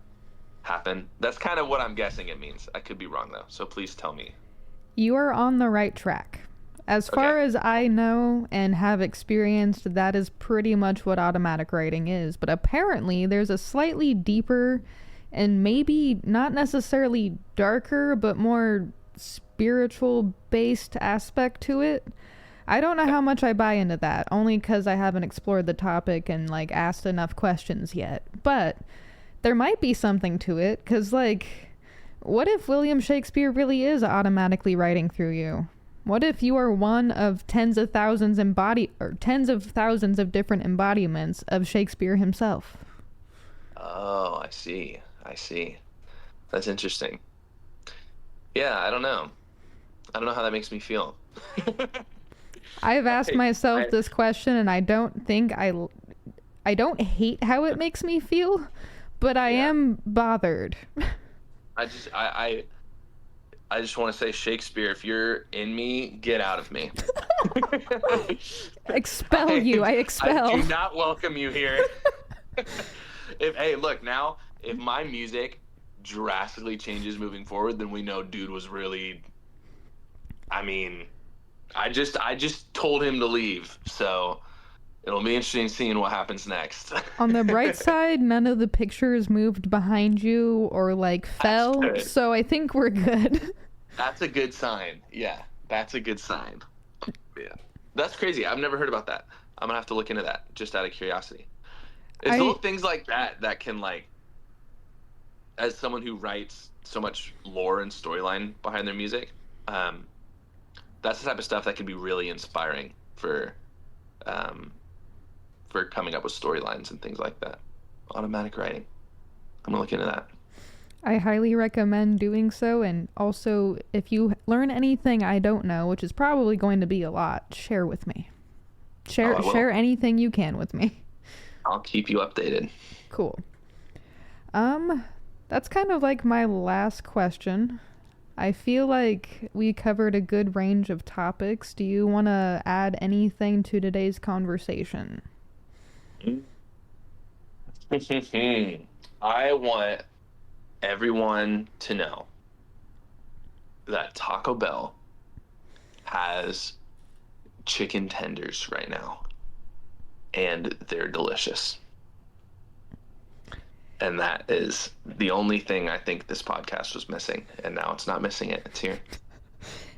happen? That's kind of what I'm guessing it means. I could be wrong though, so please tell me. You are on the right track. As far as I know and have experienced, that is pretty much what automatic writing is. But apparently there's a slightly deeper and maybe not necessarily darker, but more spiritual based aspect to it. I don't know how much I buy into that, only because I haven't explored the topic and like asked enough questions yet. But there might be something to it, because like, what if William Shakespeare really is automatically writing through you? What if you are one of tens of thousands of different embodiments of Shakespeare himself? Oh, I see. That's interesting. Yeah, I don't know how that makes me feel. I've asked myself this question, and I don't think I don't hate how it makes me feel, but I am bothered. I just want to say, Shakespeare, if you're in me, get out of me. Expel you. I expel. I do not welcome you here. Look, now, if my music drastically changes moving forward, then we know dude was really, I just told him to leave, so it'll be interesting seeing what happens next. On the bright side, none of the pictures moved behind you or like fell, so I think we're good. That's a good sign. Yeah, that's a good sign. Yeah, that's crazy. I've never heard about that. I'm gonna have to look into that just out of curiosity. It's little things like that can, like, as someone who writes so much lore and storyline behind their music, that's the type of stuff that can be really inspiring for coming up with storylines and things like that. Automatic writing. I'm gonna look into that. I highly recommend doing so, and also if you learn anything I don't know, which is probably going to be a lot, share with me. Share anything you can with me. I'll keep you updated. Cool. That's kind of like my last question. I feel like we covered a good range of topics. Do you want to add anything to today's conversation? I want everyone to know that Taco Bell has chicken tenders right now, and they're delicious. And that is the only thing I think this podcast was missing, and now it's not missing it. It's here.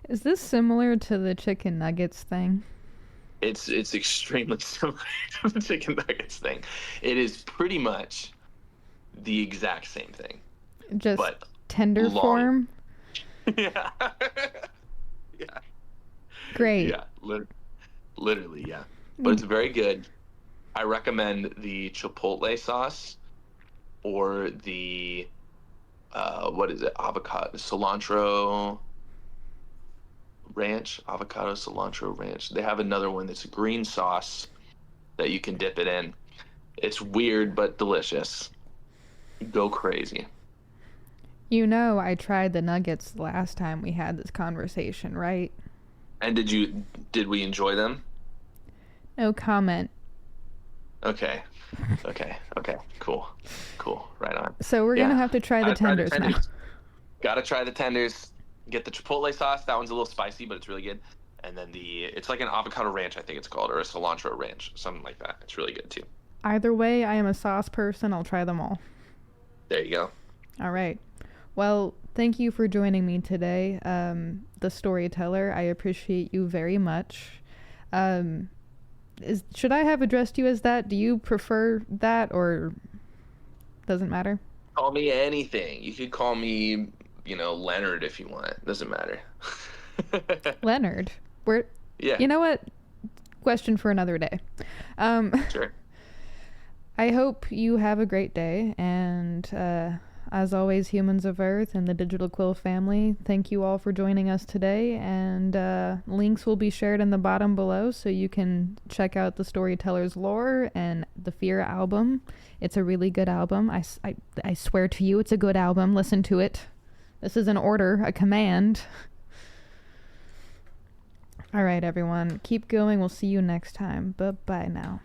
Is this similar to the chicken nuggets thing? It's extremely similar to the chicken nuggets thing. It is pretty much the exact same thing. Just but tender form? Yeah. Yeah. Great. Yeah, literally, yeah. But it's very good. I recommend the Chipotle sauce or the, avocado, cilantro ranch, avocado cilantro ranch. They have another one that's a green sauce that you can dip it in. It's weird, but delicious. Go crazy. You know, I tried the nuggets last time we had this conversation, right? And did we enjoy them? No comment. Okay. Cool. Right on. So we're gonna have to try the tenders now. Gotta try the tenders. Get the chipotle sauce. That one's a little spicy, but it's really good. And then it's like an avocado ranch, I think it's called, or a cilantro ranch, something like that. It's really good too. Either way, I am a sauce person. I'll try them all. There you go. All right. Well, thank you for joining me today, the Storyteller. I appreciate you very much. Should I have addressed you as that? Do you prefer that, or doesn't matter? Call me anything. You could call me, Leonard if you want. Doesn't matter. Leonard? Yeah. You know what? Question for another day. Sure. I hope you have a great day, and as always, humans of Earth and the Digital Quill family, thank you all for joining us today, and links will be shared in the bottom below so you can check out the Storyteller's lore and the Fear album. It's a really good album. I swear to you, it's a good album. Listen to it. This is an order, a command. All right, everyone. Keep going. We'll see you next time. Bye-bye now.